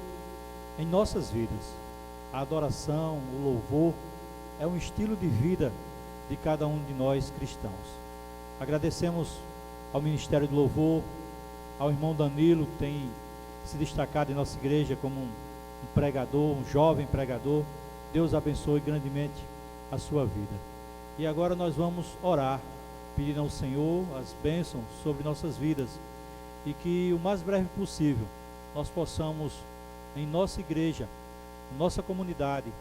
[SPEAKER 1] em nossas vidas. A adoração, o louvor, é um estilo de vida de cada um de nós cristãos. Agradecemos ao Ministério do Louvor, ao irmão Danilo, que tem se destacado em nossa igreja como um pregador, um jovem pregador. Deus abençoe grandemente a sua vida. E agora nós vamos orar, pedindo ao Senhor as bênçãos sobre nossas vidas, e que o mais breve possível nós possamos, em nossa igreja, nossa comunidade,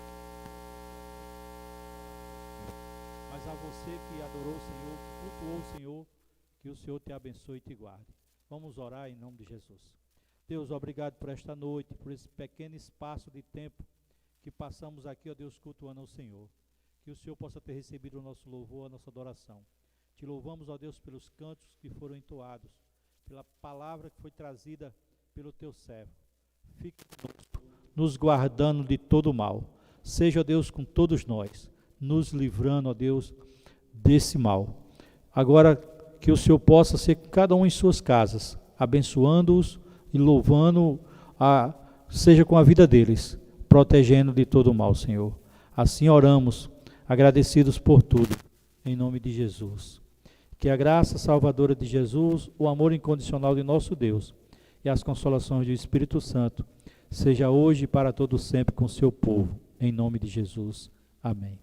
[SPEAKER 1] mas a você que adorou o Senhor, que cultuou o Senhor, que o Senhor te abençoe e te guarde. Vamos orar em nome de Jesus. Deus, obrigado por esta noite, por esse pequeno espaço de tempo que passamos aqui, ó Deus, cultuando ao Senhor. Que o Senhor possa ter recebido o nosso louvor, a nossa adoração. Te louvamos, ó Deus, pelos cantos que foram entoados, pela palavra que foi trazida pelo teu servo. Fique conosco, nos guardando de todo mal. Seja, ó Deus, com todos nós, nos livrando, ó Deus, desse mal. Agora, que o Senhor possa ser com cada um em suas casas, abençoando-os e louvando, seja com a vida deles, protegendo de todo mal, Senhor. Assim oramos, agradecidos por tudo, em nome de Jesus. Que a graça salvadora de Jesus, o amor incondicional de nosso Deus e as consolações do Espírito Santo seja hoje e para todo sempre com o seu povo, em nome de Jesus. Amém.